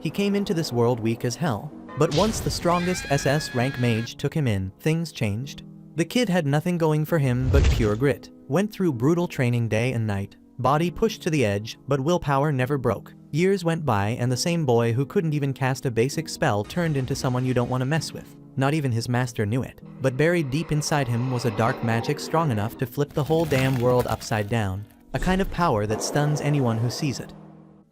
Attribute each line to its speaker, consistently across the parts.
Speaker 1: He came into this world weak as hell. But once the strongest SS rank mage took him in, things changed. The kid had nothing going for him but pure grit. Went through brutal training day and night. Body pushed to the edge, but willpower never broke. Years went by and the same boy who couldn't even cast a basic spell turned into someone you don't want to mess with. Not even his master knew it. But buried deep inside him was a dark magic strong enough to flip the whole damn world upside down. A kind of power that stuns anyone who sees it.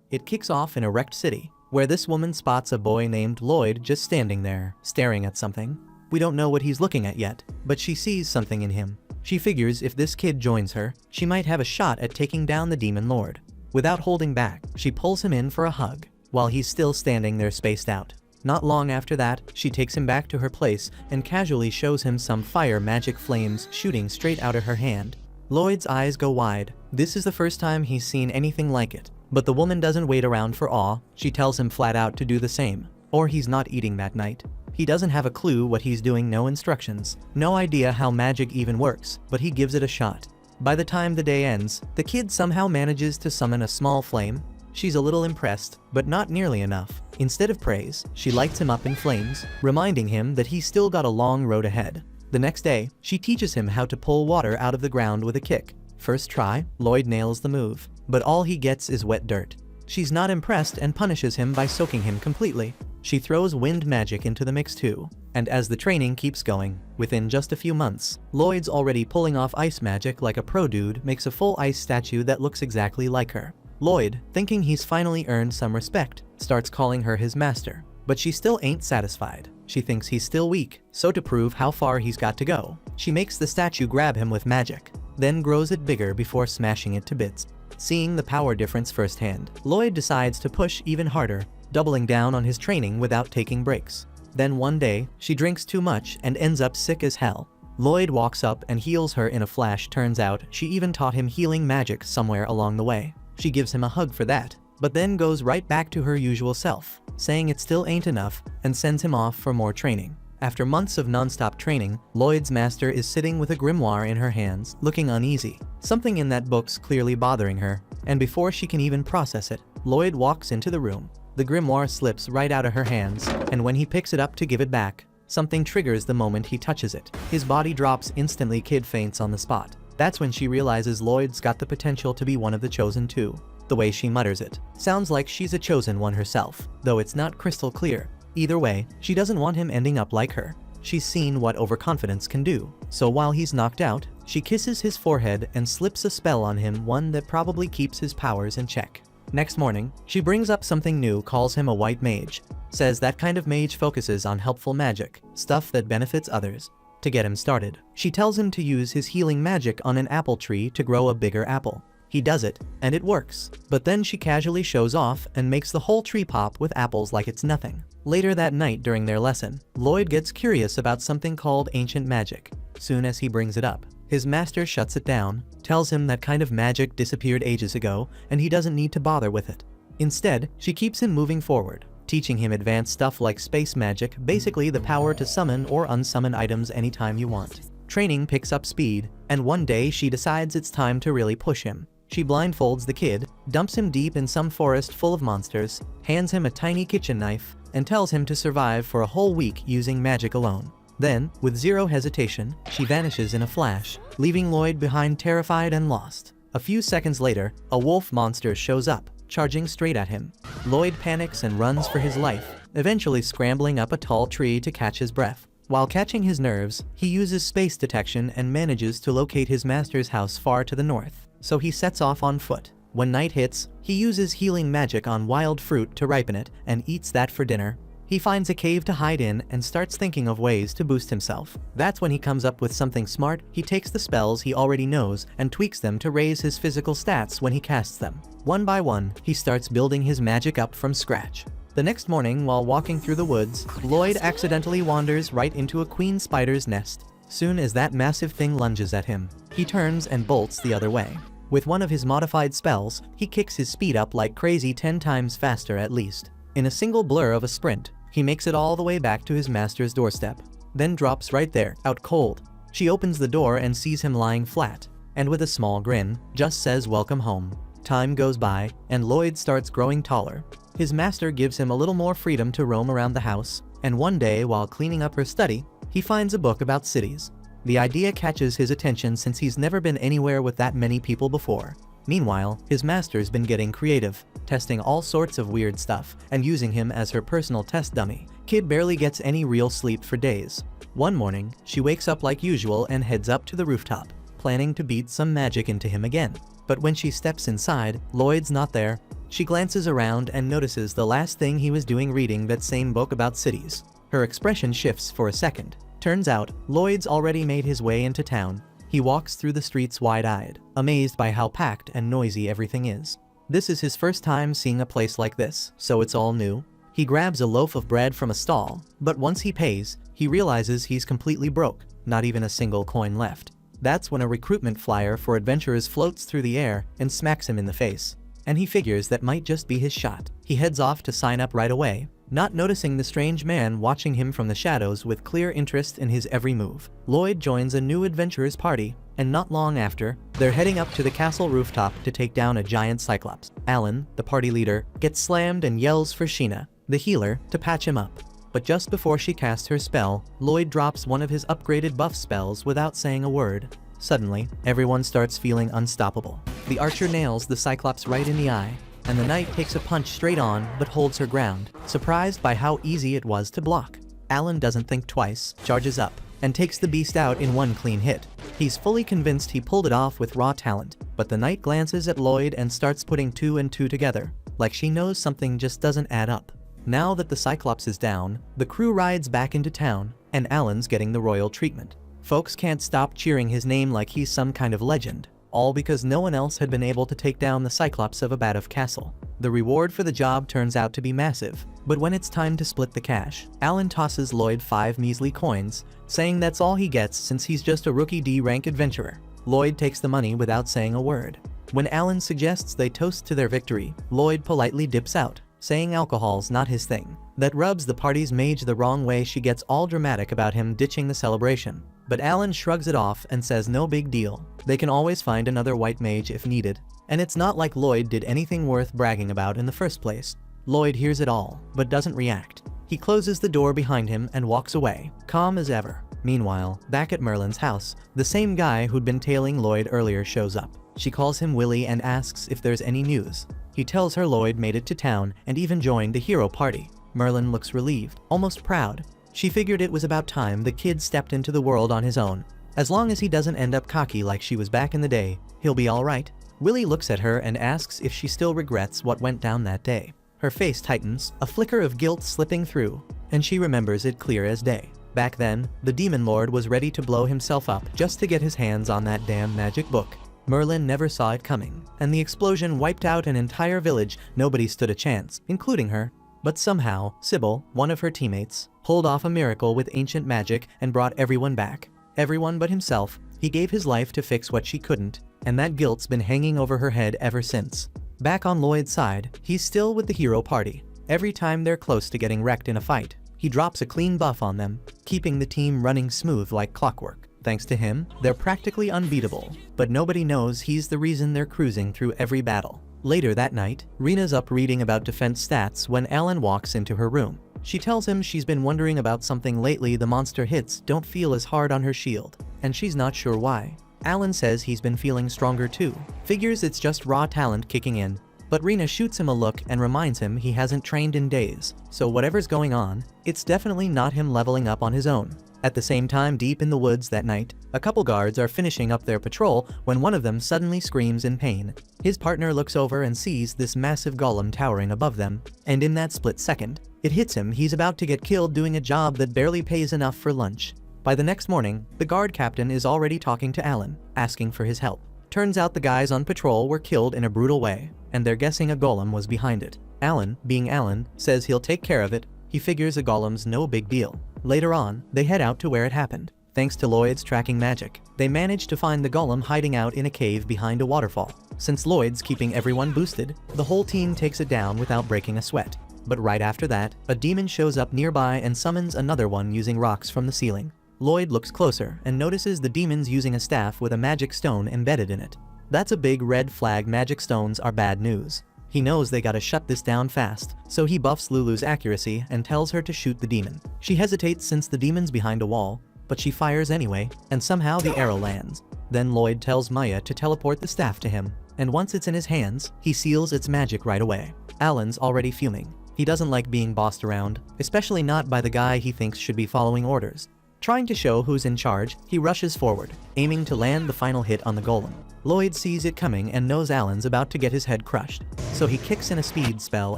Speaker 1: It kicks off in a wrecked city, where this woman spots a boy named Lloyd just standing there, staring at something. We don't know what he's looking at yet, but she sees something in him. She figures if this kid joins her, she might have a shot at taking down the demon lord. Without holding back, she pulls him in for a hug, while he's still standing there spaced out. Not long after that, she takes him back to her place and casually shows him some fire magic flames shooting straight out of her hand. Lloyd's eyes go wide. This is the first time he's seen anything like it. But the woman doesn't wait around for awe, she tells him flat out to do the same, or he's not eating that night. He doesn't have a clue what he's doing, no instructions, no idea how magic even works, but he gives it a shot. By the time the day ends, the kid somehow manages to summon a small flame. She's a little impressed, but not nearly enough. Instead of praise, she lights him up in flames, reminding him that he's still got a long road ahead. The next day, she teaches him how to pull water out of the ground with a kick. First try, Lloyd nails the move, but all he gets is wet dirt. She's not impressed and punishes him by soaking him completely. She throws wind magic into the mix too, and as the training keeps going, within just a few months, Lloyd's already pulling off ice magic like a pro dude, makes a full ice statue that looks exactly like her. Lloyd, thinking he's finally earned some respect, starts calling her his master, but she still ain't satisfied. She thinks he's still weak, so to prove how far he's got to go, she makes the statue grab him with magic, then grows it bigger before smashing it to bits. Seeing the power difference firsthand, Lloyd decides to push even harder, doubling down on his training without taking breaks. Then one day, she drinks too much and ends up sick as hell. Lloyd walks up and heals her in a flash. Turns out, she even taught him healing magic somewhere along the way. She gives him a hug for that, but then goes right back to her usual self, saying it still ain't enough, and sends him off for more training. After months of non-stop training, Lloyd's master is sitting with a grimoire in her hands, looking uneasy. Something in that book's clearly bothering her, and before she can even process it, Lloyd walks into the room. The grimoire slips right out of her hands, and when he picks it up to give it back, something triggers the moment he touches it. His body drops instantly. Kid faints on the spot. That's when she realizes Lloyd's got the potential to be one of the chosen two. The way she mutters it sounds like she's a chosen one herself, though it's not crystal clear. Either way, she doesn't want him ending up like her. She's seen what overconfidence can do, so while he's knocked out, she kisses his forehead and slips a spell on him, one that probably keeps his powers in check. Next morning, she brings up something new, calls him a white mage, says that kind of mage focuses on helpful magic, stuff that benefits others. To get him started, she tells him to use his healing magic on an apple tree to grow a bigger apple. He does it, and it works, but then she casually shows off and makes the whole tree pop with apples like it's nothing. Later that night during their lesson, Lloyd gets curious about something called ancient magic. Soon as he brings it up, his master shuts it down, tells him that kind of magic disappeared ages ago and he doesn't need to bother with it. Instead, she keeps him moving forward, teaching him advanced stuff like space magic, basically the power to summon or unsummon items anytime you want. Training picks up speed, and one day she decides it's time to really push him. She blindfolds the kid, dumps him deep in some forest full of monsters, hands him a tiny kitchen knife, and tells him to survive for a whole week using magic alone. Then, with zero hesitation, she vanishes in a flash, leaving Lloyd behind terrified and lost. A few seconds later, a wolf monster shows up, charging straight at him. Lloyd panics and runs for his life, eventually scrambling up a tall tree to catch his breath. While catching his nerves, he uses space detection and manages to locate his master's house far to the north, so he sets off on foot. When night hits, he uses healing magic on wild fruit to ripen it and eats that for dinner. He finds a cave to hide in and starts thinking of ways to boost himself. That's when he comes up with something smart. He takes the spells he already knows and tweaks them to raise his physical stats when he casts them. One by one, he starts building his magic up from scratch. The next morning, while walking through the woods, Lloyd accidentally wanders right into a queen spider's nest. Soon as that massive thing lunges at him, he turns and bolts the other way. With one of his modified spells, he kicks his speed up like crazy, 10 times faster at least. In a single blur of a sprint, he makes it all the way back to his master's doorstep, then drops right there, out cold. She opens the door and sees him lying flat, and with a small grin, just says welcome home. Time goes by, and Lloyd starts growing taller. His master gives him a little more freedom to roam around the house, and one day while cleaning up her study, he finds a book about cities. The idea catches his attention since he's never been anywhere with that many people before. Meanwhile, his master's been getting creative, testing all sorts of weird stuff, and using him as her personal test dummy. Kid barely gets any real sleep for days. One morning, she wakes up like usual and heads up to the rooftop, planning to beat some magic into him again. But when she steps inside, Lloyd's not there. She glances around and notices the last thing he was doing reading that same book about cities. Her expression shifts for a second. Turns out, Lloyd's already made his way into town. He walks through the streets wide-eyed, amazed by how packed and noisy everything is. This is his first time seeing a place like this, so it's all new. He grabs a loaf of bread from a stall, but once he pays, he realizes he's completely broke, not even a single coin left. That's when a recruitment flyer for adventurers floats through the air and smacks him in the face. And he figures that might just be his shot. He heads off to sign up right away, not noticing the strange man watching him from the shadows with clear interest in his every move. Lloyd joins a new adventurers party, and not long after, they're heading up to the castle rooftop to take down a giant cyclops. Alan, the party leader, gets slammed and yells for Sheena, the healer, to patch him up. But just before she casts her spell, Lloyd drops one of his upgraded buff spells without saying a word. Suddenly, everyone starts feeling unstoppable. The archer nails the cyclops right in the eye, and the knight takes a punch straight on but holds her ground, surprised by how easy it was to block. Alan doesn't think twice, charges up, and takes the beast out in one clean hit. He's fully convinced he pulled it off with raw talent, but the knight glances at Lloyd and starts putting two and two together, like she knows something just doesn't add up. Now that the cyclops is down, the crew rides back into town, and Alan's getting the royal treatment. Folks can't stop cheering his name like he's some kind of legend, all because no one else had been able to take down the Cyclops of Abadov Castle. The reward for the job turns out to be massive, but when it's time to split the cash, Alan tosses Lloyd 5 measly coins, saying that's all he gets since he's just a rookie D-rank adventurer. Lloyd takes the money without saying a word. When Alan suggests they toast to their victory, Lloyd politely dips out, saying alcohol's not his thing. That rubs the party's mage the wrong way. She gets all dramatic about him ditching the celebration. But Alan shrugs it off and says no big deal. They can always find another white mage if needed. And it's not like Lloyd did anything worth bragging about in the first place. Lloyd hears it all, but doesn't react. He closes the door behind him and walks away, calm as ever. Meanwhile, back at Merlin's house, the same guy who'd been tailing Lloyd earlier shows up. She calls him Willie and asks if there's any news. He tells her Lloyd made it to town and even joined the hero party. Merlin looks relieved, almost proud. She figured it was about time the kid stepped into the world on his own. As long as he doesn't end up cocky like she was back in the day, he'll be alright. Willie looks at her and asks if she still regrets what went down that day. Her face tightens, a flicker of guilt slipping through, and she remembers it clear as day. Back then, the Demon Lord was ready to blow himself up just to get his hands on that damn magic book. Merlin never saw it coming, and the explosion wiped out an entire village. Nobody stood a chance, including her. But somehow, Sybil, one of her teammates, pulled off a miracle with ancient magic and brought everyone back. Everyone but himself. He gave his life to fix what she couldn't, and that guilt's been hanging over her head ever since. Back on Lloyd's side, he's still with the hero party. Every time they're close to getting wrecked in a fight, he drops a clean buff on them, keeping the team running smooth like clockwork. Thanks to him, they're practically unbeatable, but nobody knows he's the reason they're cruising through every battle. Later that night, Rena's up reading about defense stats when Alan walks into her room. She tells him she's been wondering about something lately. The monster hits don't feel as hard on her shield, and she's not sure why. Alan says he's been feeling stronger too, figures it's just raw talent kicking in, but Rena shoots him a look and reminds him he hasn't trained in days, so whatever's going on, it's definitely not him leveling up on his own. At the same time, deep in the woods that night, a couple guards are finishing up their patrol when one of them suddenly screams in pain. His partner looks over and sees this massive golem towering above them, and in that split second, it hits him. He's about to get killed doing a job that barely pays enough for lunch. By the next morning, the guard captain is already talking to Alan, asking for his help. Turns out the guys on patrol were killed in a brutal way, and they're guessing a golem was behind it. Alan, being Alan, says he'll take care of it. He figures a golem's no big deal. Later on, they head out to where it happened. Thanks to Lloyd's tracking magic, they manage to find the golem hiding out in a cave behind a waterfall. Since Lloyd's keeping everyone boosted, the whole team takes it down without breaking a sweat. But right after that, a demon shows up nearby and summons another one using rocks from the ceiling. Lloyd looks closer and notices the demon's using a staff with a magic stone embedded in it. That's a big red flag. Magic stones are bad news. He knows they gotta shut this down fast, so he buffs Lulu's accuracy and tells her to shoot the demon. She hesitates since the demon's behind a wall, but she fires anyway, and somehow the arrow lands. Then Lloyd tells Maya to teleport the staff to him, and once it's in his hands, he seals its magic right away. Alan's already fuming. He doesn't like being bossed around, especially not by the guy he thinks should be following orders. Trying to show who's in charge, he rushes forward, aiming to land the final hit on the golem. Lloyd sees it coming and knows Alan's about to get his head crushed, so he kicks in a speed spell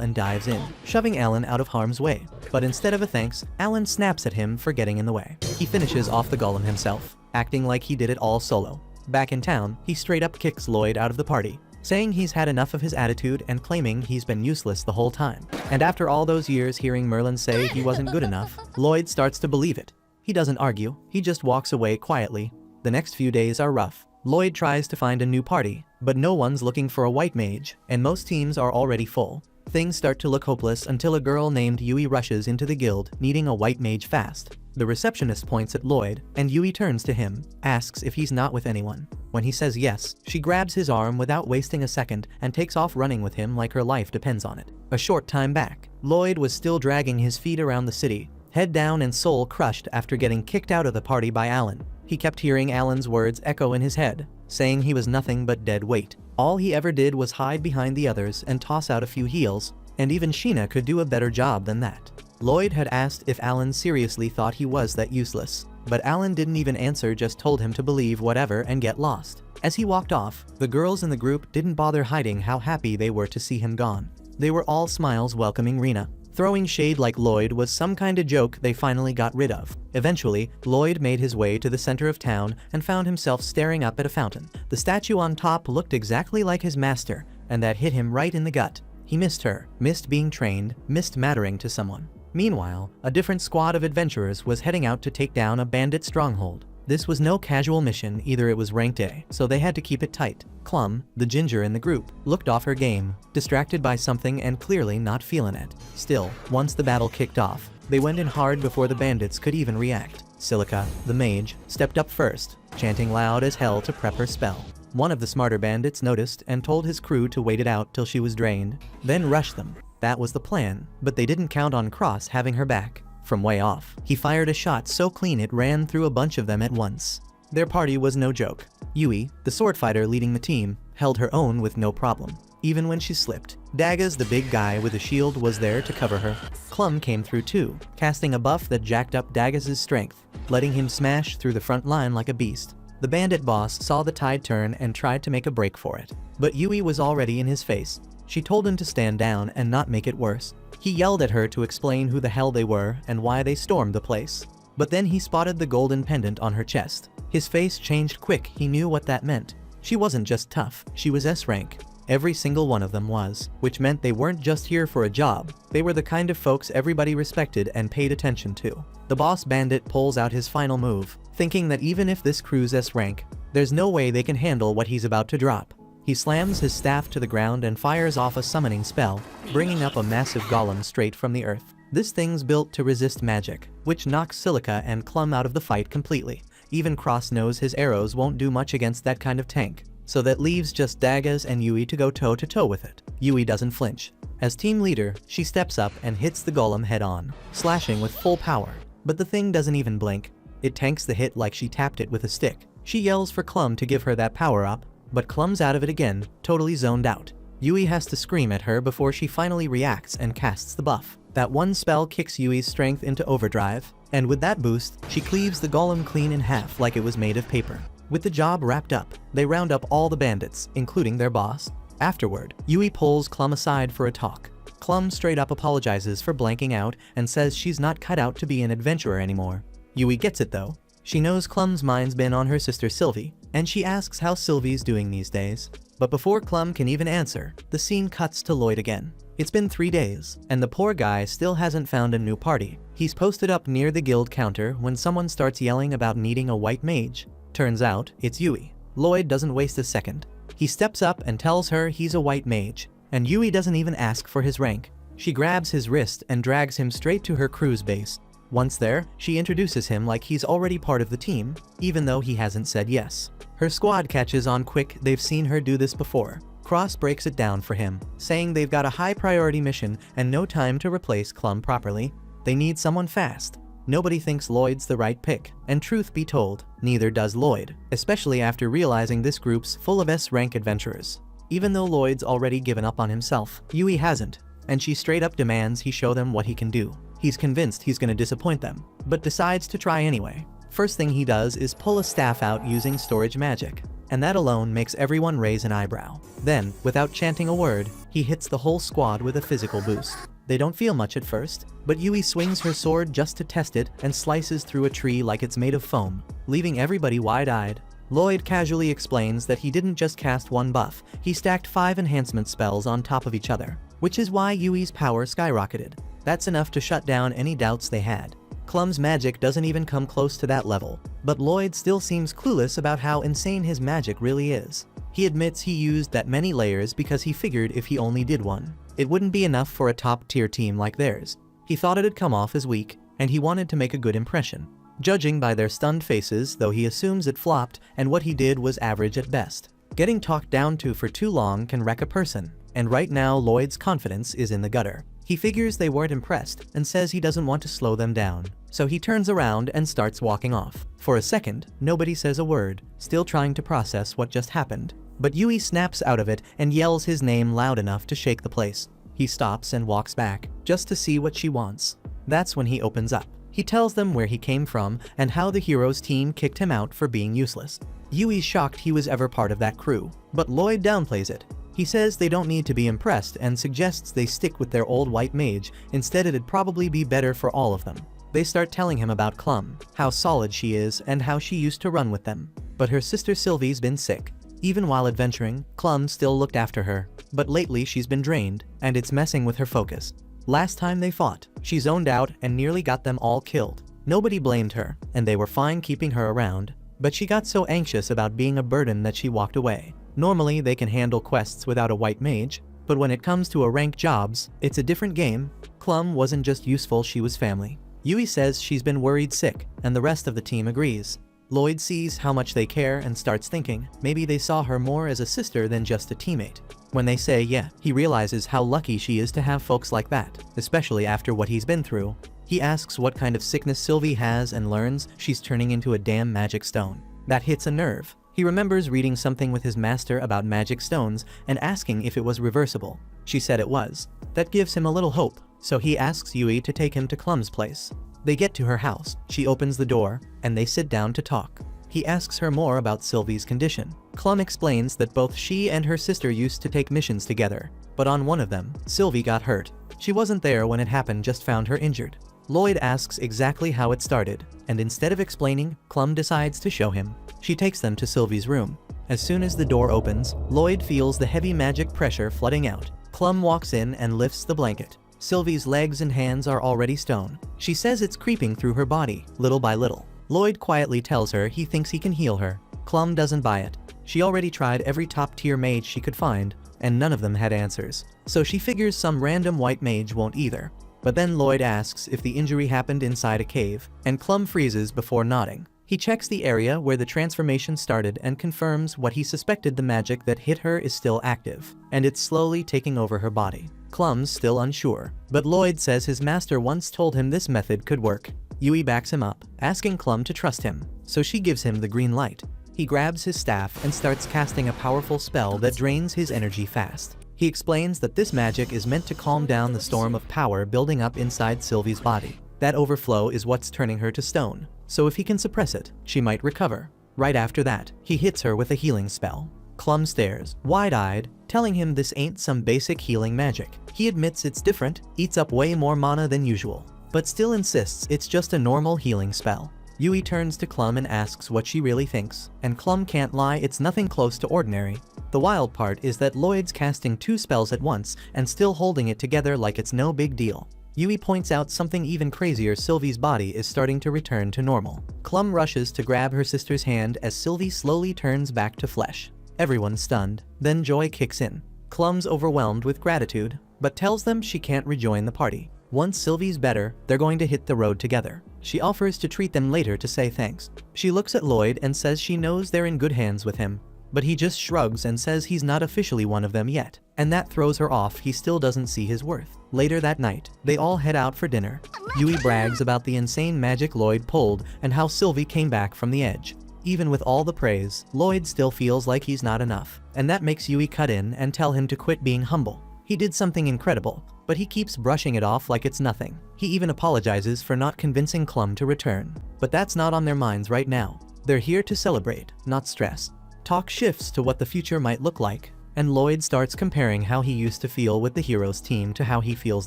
Speaker 1: and dives in, shoving Alan out of harm's way. But instead of a thanks, Alan snaps at him for getting in the way. He finishes off the golem himself, acting like he did it all solo. Back in town, he straight up kicks Lloyd out of the party, saying he's had enough of his attitude and claiming he's been useless the whole time. And after all those years hearing Merlin say he wasn't good enough, Lloyd starts to believe it. He doesn't argue, he just walks away quietly. The next few days are rough. Lloyd tries to find a new party, but no one's looking for a white mage, and most teams are already full. Things start to look hopeless until a girl named Yui rushes into the guild, needing a white mage fast. The receptionist points at Lloyd, and Yui turns to him, asks if he's not with anyone. When he says yes, she grabs his arm without wasting a second and takes off running with him like her life depends on it. A short time back, Lloyd was still dragging his feet around the city, head down and soul crushed after getting kicked out of the party by Alan. He kept hearing Alan's words echo in his head, saying he was nothing but dead weight. All he ever did was hide behind the others and toss out a few heals, and even Sheena could do a better job than that. Lloyd had asked if Alan seriously thought he was that useless, but Alan didn't even answer, just told him to believe whatever and get lost. As he walked off, the girls in the group didn't bother hiding how happy they were to see him gone. They were all smiles welcoming Rena. Throwing shade like Lloyd was some kind of joke they finally got rid of. Eventually, Lloyd made his way to the center of town and found himself staring up at a fountain. The statue on top looked exactly like his master, and that hit him right in the gut. He missed her, missed being trained, missed mattering to someone. Meanwhile, a different squad of adventurers was heading out to take down a bandit stronghold. This was no casual mission either, it was ranked A, so they had to keep it tight. Clum, the ginger in the group, looked off her game, distracted by something and clearly not feeling it. Still, once the battle kicked off, they went in hard before the bandits could even react. Silica, the mage, stepped up first, chanting loud as hell to prep her spell. One of the smarter bandits noticed and told his crew to wait it out till she was drained, then rush them. That was the plan, but they didn't count on Cross having her back. From way off, he fired a shot so clean it ran through a bunch of them at once. Their party was no joke. Yui, the sword fighter leading the team, held her own with no problem, even when she slipped. Dagaz, the big guy with a shield, was there to cover her. Clum came through too, casting a buff that jacked up Dagaz's strength, letting him smash through the front line like a beast. The bandit boss saw the tide turn and tried to make a break for it, but Yui was already in his face. She told him to stand down and not make it worse. He yelled at her to explain who the hell they were and why they stormed the place. But then he spotted the golden pendant on her chest. His face changed quick, he knew what that meant. She wasn't just tough, she was S rank. Every single one of them was, which meant they weren't just here for a job, they were the kind of folks everybody respected and paid attention to. The boss bandit pulls out his final move, thinking that even if this crew's S rank, there's no way they can handle what he's about to drop. He slams his staff to the ground and fires off a summoning spell, bringing up a massive golem straight from the earth. This thing's built to resist magic, which knocks Silica and Clum out of the fight completely. Even Cross knows his arrows won't do much against that kind of tank, so that leaves just Dagaz and Yui to go toe-to-toe with it. Yui doesn't flinch. As team leader, she steps up and hits the golem head-on, slashing with full power. But the thing doesn't even blink. It tanks the hit like she tapped it with a stick. She yells for Clum to give her that power-up, but Clum's out of it again, totally zoned out. Yui has to scream at her before she finally reacts and casts the buff. That one spell kicks Yui's strength into overdrive, and with that boost, she cleaves the golem clean in half like it was made of paper. With the job wrapped up, they round up all the bandits, including their boss. Afterward, Yui pulls Clum aside for a talk. Clum straight up apologizes for blanking out and says she's not cut out to be an adventurer anymore. Yui gets it though. She knows Clum's mind's been on her sister Sylvie, and she asks how Sylvie's doing these days. But before Clum can even answer, the scene cuts to Lloyd again. It's been 3 days, and the poor guy still hasn't found a new party. He's posted up near the guild counter when someone starts yelling about needing a white mage. Turns out, it's Yui. Lloyd doesn't waste a second. He steps up and tells her he's a white mage, and Yui doesn't even ask for his rank. She grabs his wrist and drags him straight to her crew's base. Once there, she introduces him like he's already part of the team, even though he hasn't said yes. Her squad catches on quick, they've seen her do this before. Cross breaks it down for him, saying they've got a high priority mission and no time to replace Clum properly. They need someone fast. Nobody thinks Lloyd's the right pick, and truth be told, neither does Lloyd, especially after realizing this group's full of S-rank adventurers. Even though Lloyd's already given up on himself, Yui hasn't, and she straight up demands he show them what he can do. He's convinced he's gonna disappoint them, but decides to try anyway. First thing he does is pull a staff out using storage magic, and that alone makes everyone raise an eyebrow. Then, without chanting a word, he hits the whole squad with a physical boost. They don't feel much at first, but Yui swings her sword just to test it and slices through a tree like it's made of foam, leaving everybody wide-eyed. Lloyd casually explains that he didn't just cast one buff, he stacked 5 enhancement spells on top of each other, which is why Yui's power skyrocketed. That's enough to shut down any doubts they had. Clum's magic doesn't even come close to that level, but Lloyd still seems clueless about how insane his magic really is. He admits he used that many layers because he figured if he only did one, it wouldn't be enough for a top-tier team like theirs. He thought it'd come off as weak, and he wanted to make a good impression. Judging by their stunned faces, though, he assumes it flopped and what he did was average at best. Getting talked down to for too long can wreck a person, and right now Lloyd's confidence is in the gutter. He figures they weren't impressed and says he doesn't want to slow them down, so he turns around and starts walking off. For a second, nobody says a word, still trying to process what just happened. But Yui snaps out of it and yells his name loud enough to shake the place. He stops and walks back, just to see what she wants. That's when he opens up. He tells them where he came from and how the hero's team kicked him out for being useless. Yui's shocked he was ever part of that crew, but Lloyd downplays it. He says they don't need to be impressed and suggests they stick with their old white mage, instead it'd probably be better for all of them. They start telling him about Clum, how solid she is and how she used to run with them. But her sister Sylvie's been sick. Even while adventuring, Clum still looked after her, but lately she's been drained, and it's messing with her focus. Last time they fought, she zoned out and nearly got them all killed. Nobody blamed her, and they were fine keeping her around, but she got so anxious about being a burden that she walked away. Normally they can handle quests without a white mage, but when it comes to rank jobs, it's a different game. Clum wasn't just useful, she was family. Yui says she's been worried sick, and the rest of the team agrees. Lloyd sees how much they care and starts thinking maybe they saw her more as a sister than just a teammate. When they say yeah, he realizes how lucky she is to have folks like that, especially after what he's been through. He asks what kind of sickness Sylvie has and learns she's turning into a damn magic stone. That hits a nerve. He remembers reading something with his master about magic stones and asking if it was reversible. She said it was. That gives him a little hope, so he asks Yui to take him to Clum's place. They get to her house, she opens the door, and they sit down to talk. He asks her more about Sylvie's condition. Clum explains that both she and her sister used to take missions together, but on one of them, Sylvie got hurt. She wasn't there when it happened, just found her injured. Lloyd asks exactly how it started, and instead of explaining, Clum decides to show him. She takes them to Sylvie's room. As soon as the door opens, Lloyd feels the heavy magic pressure flooding out. Clum walks in and lifts the blanket. Sylvie's legs and hands are already stone. She says it's creeping through her body, little by little. Lloyd quietly tells her he thinks he can heal her. Clum doesn't buy it. She already tried every top-tier mage she could find, and none of them had answers. So she figures some random white mage won't either. But then Lloyd asks if the injury happened inside a cave, and Clum freezes before nodding. He checks the area where the transformation started and confirms what he suspected: the magic that hit her is still active, and it's slowly taking over her body. Clum's still unsure, but Lloyd says his master once told him this method could work. Yui backs him up, asking Clum to trust him, so she gives him the green light. He grabs his staff and starts casting a powerful spell that drains his energy fast. He explains that this magic is meant to calm down the storm of power building up inside Sylvie's body. That overflow is what's turning her to stone, so if he can suppress it, she might recover. Right after that, he hits her with a healing spell. Clum stares, wide-eyed, telling him this ain't some basic healing magic. He admits it's different, eats up way more mana than usual, but still insists it's just a normal healing spell. Yui turns to Clum and asks what she really thinks, and Clum can't lie, it's nothing close to ordinary. The wild part is that Lloyd's casting 2 spells at once and still holding it together like it's no big deal. Yui points out something even crazier: Sylvie's body is starting to return to normal. Clum rushes to grab her sister's hand as Sylvie slowly turns back to flesh. Everyone's stunned, then joy kicks in. Clum's overwhelmed with gratitude, but tells them she can't rejoin the party. Once Sylvie's better, they're going to hit the road together. She offers to treat them later to say thanks. She looks at Lloyd and says she knows they're in good hands with him. but he just shrugs and says he's not officially one of them yet, and that throws her off. He still doesn't see his worth. Later that night, they all head out for dinner. Yui brags about the insane magic Lloyd pulled and how Sylvie came back from the edge. Even with all the praise, Lloyd still feels like he's not enough, and that makes Yui cut in and tell him to quit being humble. He did something incredible, but he keeps brushing it off like it's nothing. He even apologizes for not convincing Clum to return. But that's not on their minds right now. They're here to celebrate, not stress. Talk shifts to what the future might look like, and Lloyd starts comparing how he used to feel with the heroes team to how he feels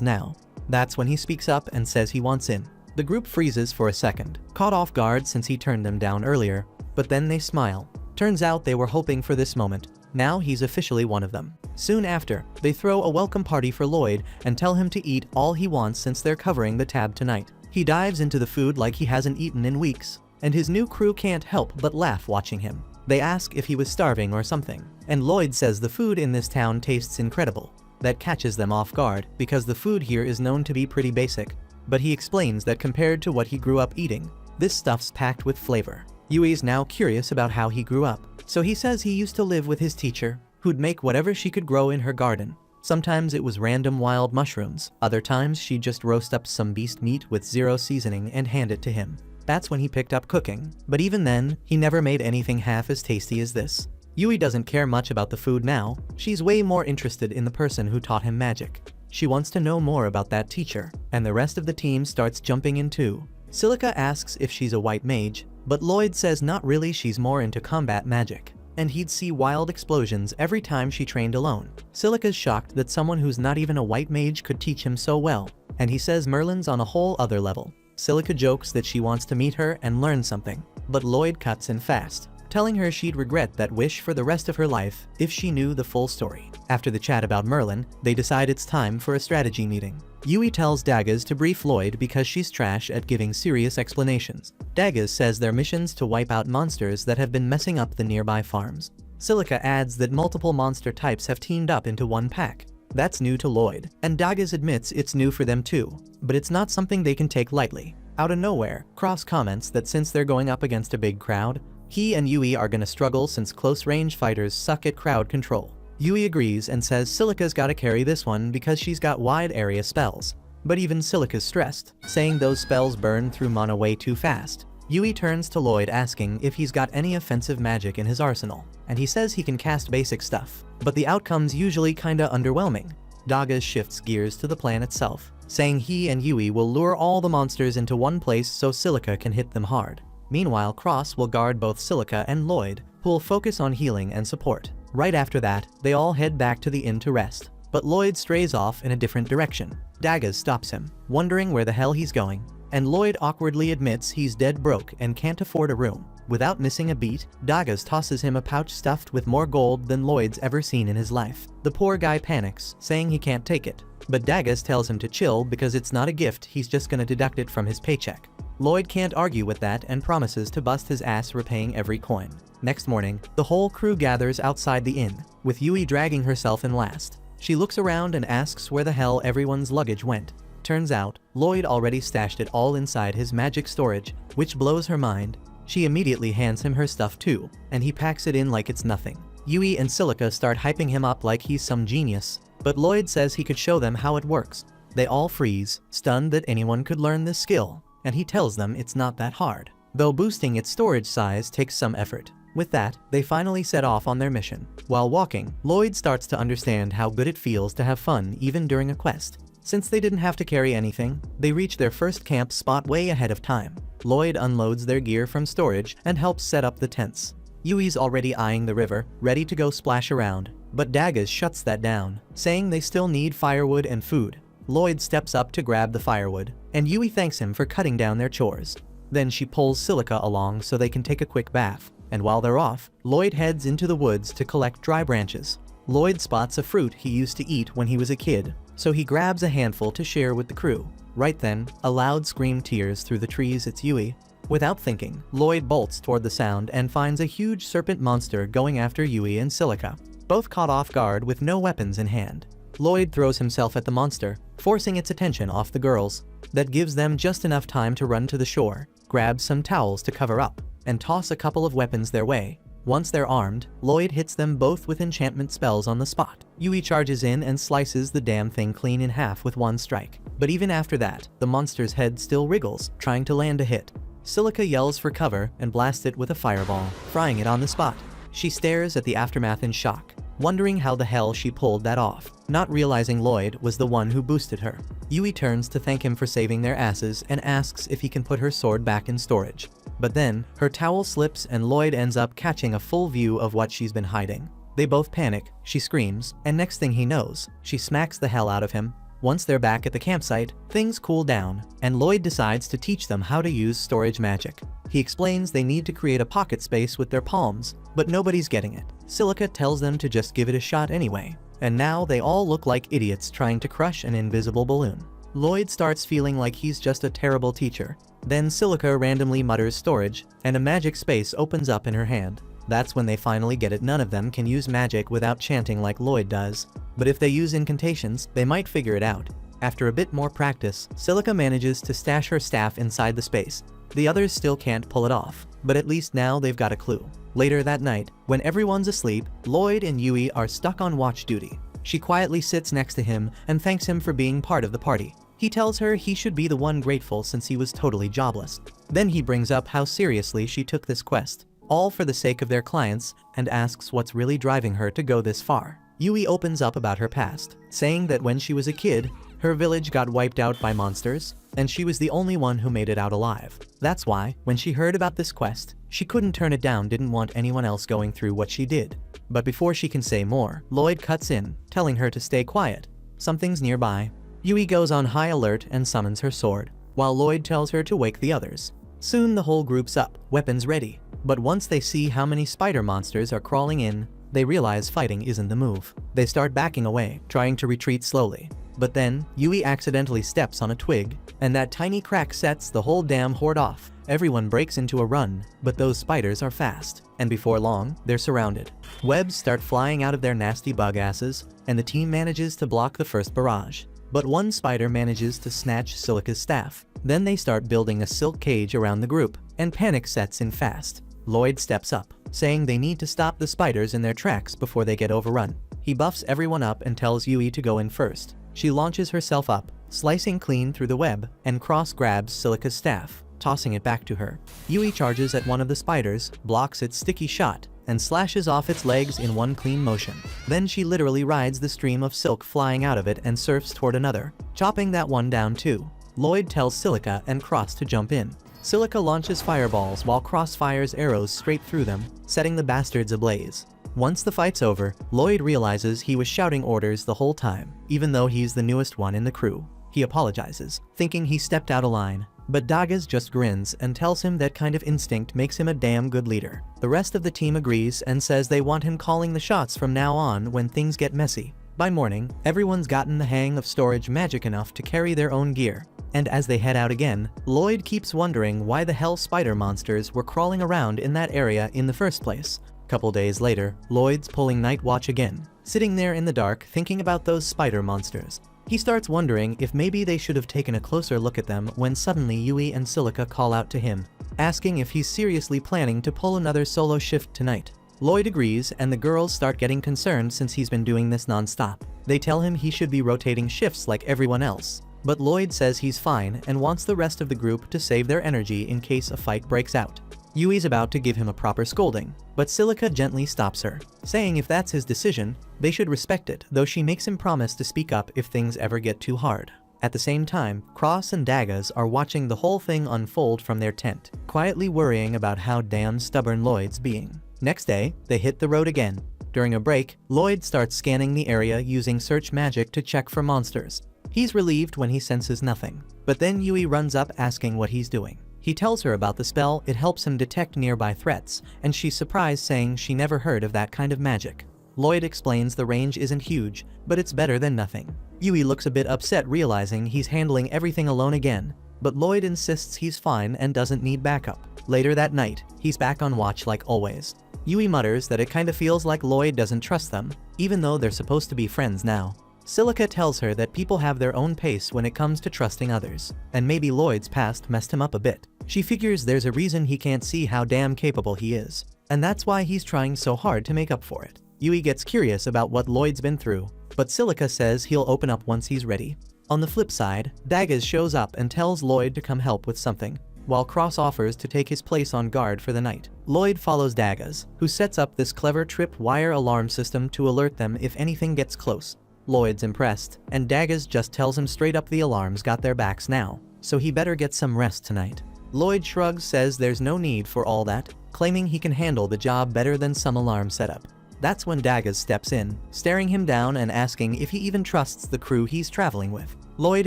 Speaker 1: now. That's when he speaks up and says he wants in. The group freezes for a second, caught off guard since he turned them down earlier, but then they smile. Turns out they were hoping for this moment. Now he's officially one of them. Soon after, they throw a welcome party for Lloyd and tell him to eat all he wants since they're covering the tab tonight. He dives into the food like he hasn't eaten in weeks, and his new crew can't help but laugh watching him. They ask if he was starving or something, and Lloyd says the food in this town tastes incredible. That catches them off guard because the food here is known to be pretty basic, but he explains that compared to what he grew up eating, this stuff's packed with flavor. Yui's now curious about how he grew up, so he says he used to live with his teacher, who'd make whatever she could grow in her garden. Sometimes it was random wild mushrooms, other times she'd just roast up some beast meat with zero seasoning and hand it to him. That's when he picked up cooking, but even then, he never made anything half as tasty as this. Yui doesn't care much about the food now. She's way more interested in the person who taught him magic. She wants to know more about that teacher, and the rest of the team starts jumping in too. Silica asks if she's a white mage, but Lloyd says not really, she's more into combat magic, and he'd see wild explosions every time she trained alone. Silica's shocked that someone who's not even a white mage could teach him so well, and he says Merlin's on a whole other level. Silica jokes that she wants to meet her and learn something, but Lloyd cuts in fast, telling her she'd regret that wish for the rest of her life if she knew the full story. After the chat about Merlin, they decide it's time for a strategy meeting. Yui tells Daggers to brief Lloyd because she's trash at giving serious explanations. Daggers says their mission's to wipe out monsters that have been messing up the nearby farms. Silica adds that multiple monster types have teamed up into one pack. That's new to Lloyd, and Daggers admits it's new for them too, but it's not something they can take lightly. Out of nowhere, Cross comments that since they're going up against a big crowd, he and Yui are gonna struggle since close-range fighters suck at crowd control. Yui agrees and says Silica's gotta carry this one because she's got wide area spells. But even Silica's stressed, saying those spells burn through mana way too fast. Yui turns to Lloyd asking if he's got any offensive magic in his arsenal, and he says he can cast basic stuff, but the outcome's usually kinda underwhelming. Daggers shifts gears to the plan itself, saying he and Yui will lure all the monsters into one place so Silica can hit them hard. Meanwhile, Cross will guard both Silica and Lloyd, who will focus on healing and support. Right after that, they all head back to the inn to rest, but Lloyd strays off in a different direction. Daggers stops him, wondering where the hell he's going, and Lloyd awkwardly admits he's dead broke and can't afford a room. Without missing a beat, Daggers tosses him a pouch stuffed with more gold than Lloyd's ever seen in his life. The poor guy panics, saying he can't take it, but Daggers tells him to chill because it's not a gift, he's just gonna deduct it from his paycheck. Lloyd can't argue with that and promises to bust his ass repaying every coin. Next morning, the whole crew gathers outside the inn, with Yui dragging herself in last. She looks around and asks where the hell everyone's luggage went. Turns out, Lloyd already stashed it all inside his magic storage, which blows her mind. She immediately hands him her stuff too, and he packs it in like it's nothing. Yui and Silica start hyping him up like he's some genius, but Lloyd says he could show them how it works. They all freeze, stunned that anyone could learn this skill, and he tells them it's not that hard, though boosting its storage size takes some effort. With that, they finally set off on their mission. While walking, Lloyd starts to understand how good it feels to have fun even during a quest. Since they didn't have to carry anything, they reach their first camp spot way ahead of time. Lloyd unloads their gear from storage and helps set up the tents. Yui's already eyeing the river, ready to go splash around, but Daggers shuts that down, saying they still need firewood and food. Lloyd steps up to grab the firewood, and Yui thanks him for cutting down their chores. Then she pulls Silica along so they can take a quick bath, and while they're off, Lloyd heads into the woods to collect dry branches. Lloyd spots a fruit he used to eat when he was a kid, so he grabs a handful to share with the crew. Right then, a loud scream tears through the trees. It's Yui. Without thinking, Lloyd bolts toward the sound and finds a huge serpent monster going after Yui and Silica, both caught off guard with no weapons in hand. Lloyd throws himself at the monster, forcing its attention off the girls. That gives them just enough time to run to the shore, grab some towels to cover up, and toss a couple of weapons their way. Once they're armed, Lloyd hits them both with enchantment spells on the spot. Yui charges in and slices the damn thing clean in half with one strike. But even after that, the monster's head still wriggles, trying to land a hit. Silica yells for cover and blasts it with a fireball, frying it on the spot. She stares at the aftermath in shock, wondering how the hell she pulled that off, not realizing Lloyd was the one who boosted her. Yui turns to thank him for saving their asses and asks if he can put her sword back in storage. But then, her towel slips and Lloyd ends up catching a full view of what she's been hiding. They both panic, she screams, and next thing he knows, she smacks the hell out of him. Once they're back at the campsite, things cool down, and Lloyd decides to teach them how to use storage magic. He explains they need to create a pocket space with their palms, but nobody's getting it. Silica tells them to just give it a shot anyway, and now they all look like idiots trying to crush an invisible balloon. Lloyd starts feeling like he's just a terrible teacher. Then Silica randomly mutters storage, and a magic space opens up in her hand. That's when they finally get it. None of them can use magic without chanting like Lloyd does. But if they use incantations, they might figure it out. After a bit more practice, Silica manages to stash her staff inside the space. The others still can't pull it off, but at least now they've got a clue. Later that night, when everyone's asleep, Lloyd and Yui are stuck on watch duty. She quietly sits next to him and thanks him for being part of the party. He tells her he should be the one grateful since he was totally jobless. Then he brings up how seriously she took this quest, all for the sake of their clients, and asks what's really driving her to go this far. Yui opens up about her past, saying that when she was a kid, her village got wiped out by monsters, and she was the only one who made it out alive. That's why, when she heard about this quest, she couldn't turn it down, didn't want anyone else going through what she did. But before she can say more, Lloyd cuts in, telling her to stay quiet. Something's nearby. Yui goes on high alert and summons her sword, while Lloyd tells her to wake the others. Soon the whole group's up, weapons ready. But once they see how many spider monsters are crawling in, they realize fighting isn't the move. They start backing away, trying to retreat slowly. But then, Yui accidentally steps on a twig, and that tiny crack sets the whole damn horde off. Everyone breaks into a run, but those spiders are fast, and before long, they're surrounded. Webs start flying out of their nasty bug asses, and the team manages to block the first barrage. But one spider manages to snatch Silica's staff. Then they start building a silk cage around the group, and panic sets in fast. Lloyd steps up, saying they need to stop the spiders in their tracks before they get overrun. He buffs everyone up and tells Yui to go in first. She launches herself up, slicing clean through the web, and cross-grabs Silica's staff, tossing it back to her. Yui charges at one of the spiders, blocks its sticky shot, and slashes off its legs in one clean motion. Then she literally rides the stream of silk flying out of it and surfs toward another, chopping that one down too. Lloyd tells Silica and Cross to jump in. Silica launches fireballs while Cross fires arrows straight through them, setting the bastards ablaze. Once the fight's over, Lloyd realizes he was shouting orders the whole time, even though he's the newest one in the crew. He apologizes, thinking he stepped out of line. But Dagas just grins and tells him that kind of instinct makes him a damn good leader. The rest of the team agrees and says they want him calling the shots from now on when things get messy. By morning, everyone's gotten the hang of storage magic enough to carry their own gear. And as they head out again, Lloyd keeps wondering why the hell spider monsters were crawling around in that area in the first place. Couple days later, Lloyd's pulling night watch again, sitting there in the dark thinking about those spider monsters. He starts wondering if maybe they should have taken a closer look at them when suddenly Yui and Silica call out to him, asking if he's seriously planning to pull another solo shift tonight. Lloyd agrees, and the girls start getting concerned since he's been doing this non-stop. They tell him he should be rotating shifts like everyone else, but Lloyd says he's fine and wants the rest of the group to save their energy in case a fight breaks out. Yui's about to give him a proper scolding, but Silica gently stops her, saying if that's his decision, they should respect it, though she makes him promise to speak up if things ever get too hard. At the same time, Cross and Dagas are watching the whole thing unfold from their tent, quietly worrying about how damn stubborn Lloyd's being. Next day, they hit the road again. During a break, Lloyd starts scanning the area using search magic to check for monsters. He's relieved when he senses nothing, but then Yui runs up asking what he's doing. He tells her about the spell. It helps him detect nearby threats, and she's surprised, saying she never heard of that kind of magic. Lloyd explains the range isn't huge, but it's better than nothing. Yui looks a bit upset, realizing he's handling everything alone again, but Lloyd insists he's fine and doesn't need backup. Later that night, he's back on watch like always. Yui mutters that it kinda feels like Lloyd doesn't trust them, even though they're supposed to be friends now. Silica tells her that people have their own pace when it comes to trusting others, and maybe Lloyd's past messed him up a bit. She figures there's a reason he can't see how damn capable he is. and that's why he's trying so hard to make up for it. Yui gets curious about what Lloyd's been through, but Silica says he'll open up once he's ready. On the flip side, Daggers shows up and tells Lloyd to come help with something, while Cross offers to take his place on guard for the night. Lloyd follows Daggers, who sets up this clever trip-wire alarm system to alert them if anything gets close. Lloyd's impressed, and Daggers just tells him straight up the alarms got their backs now, so he better get some rest tonight. Lloyd shrugs, says there's no need for all that, claiming he can handle the job better than some alarm setup. That's when Daggers steps in, staring him down and asking if he even trusts the crew he's traveling with. Lloyd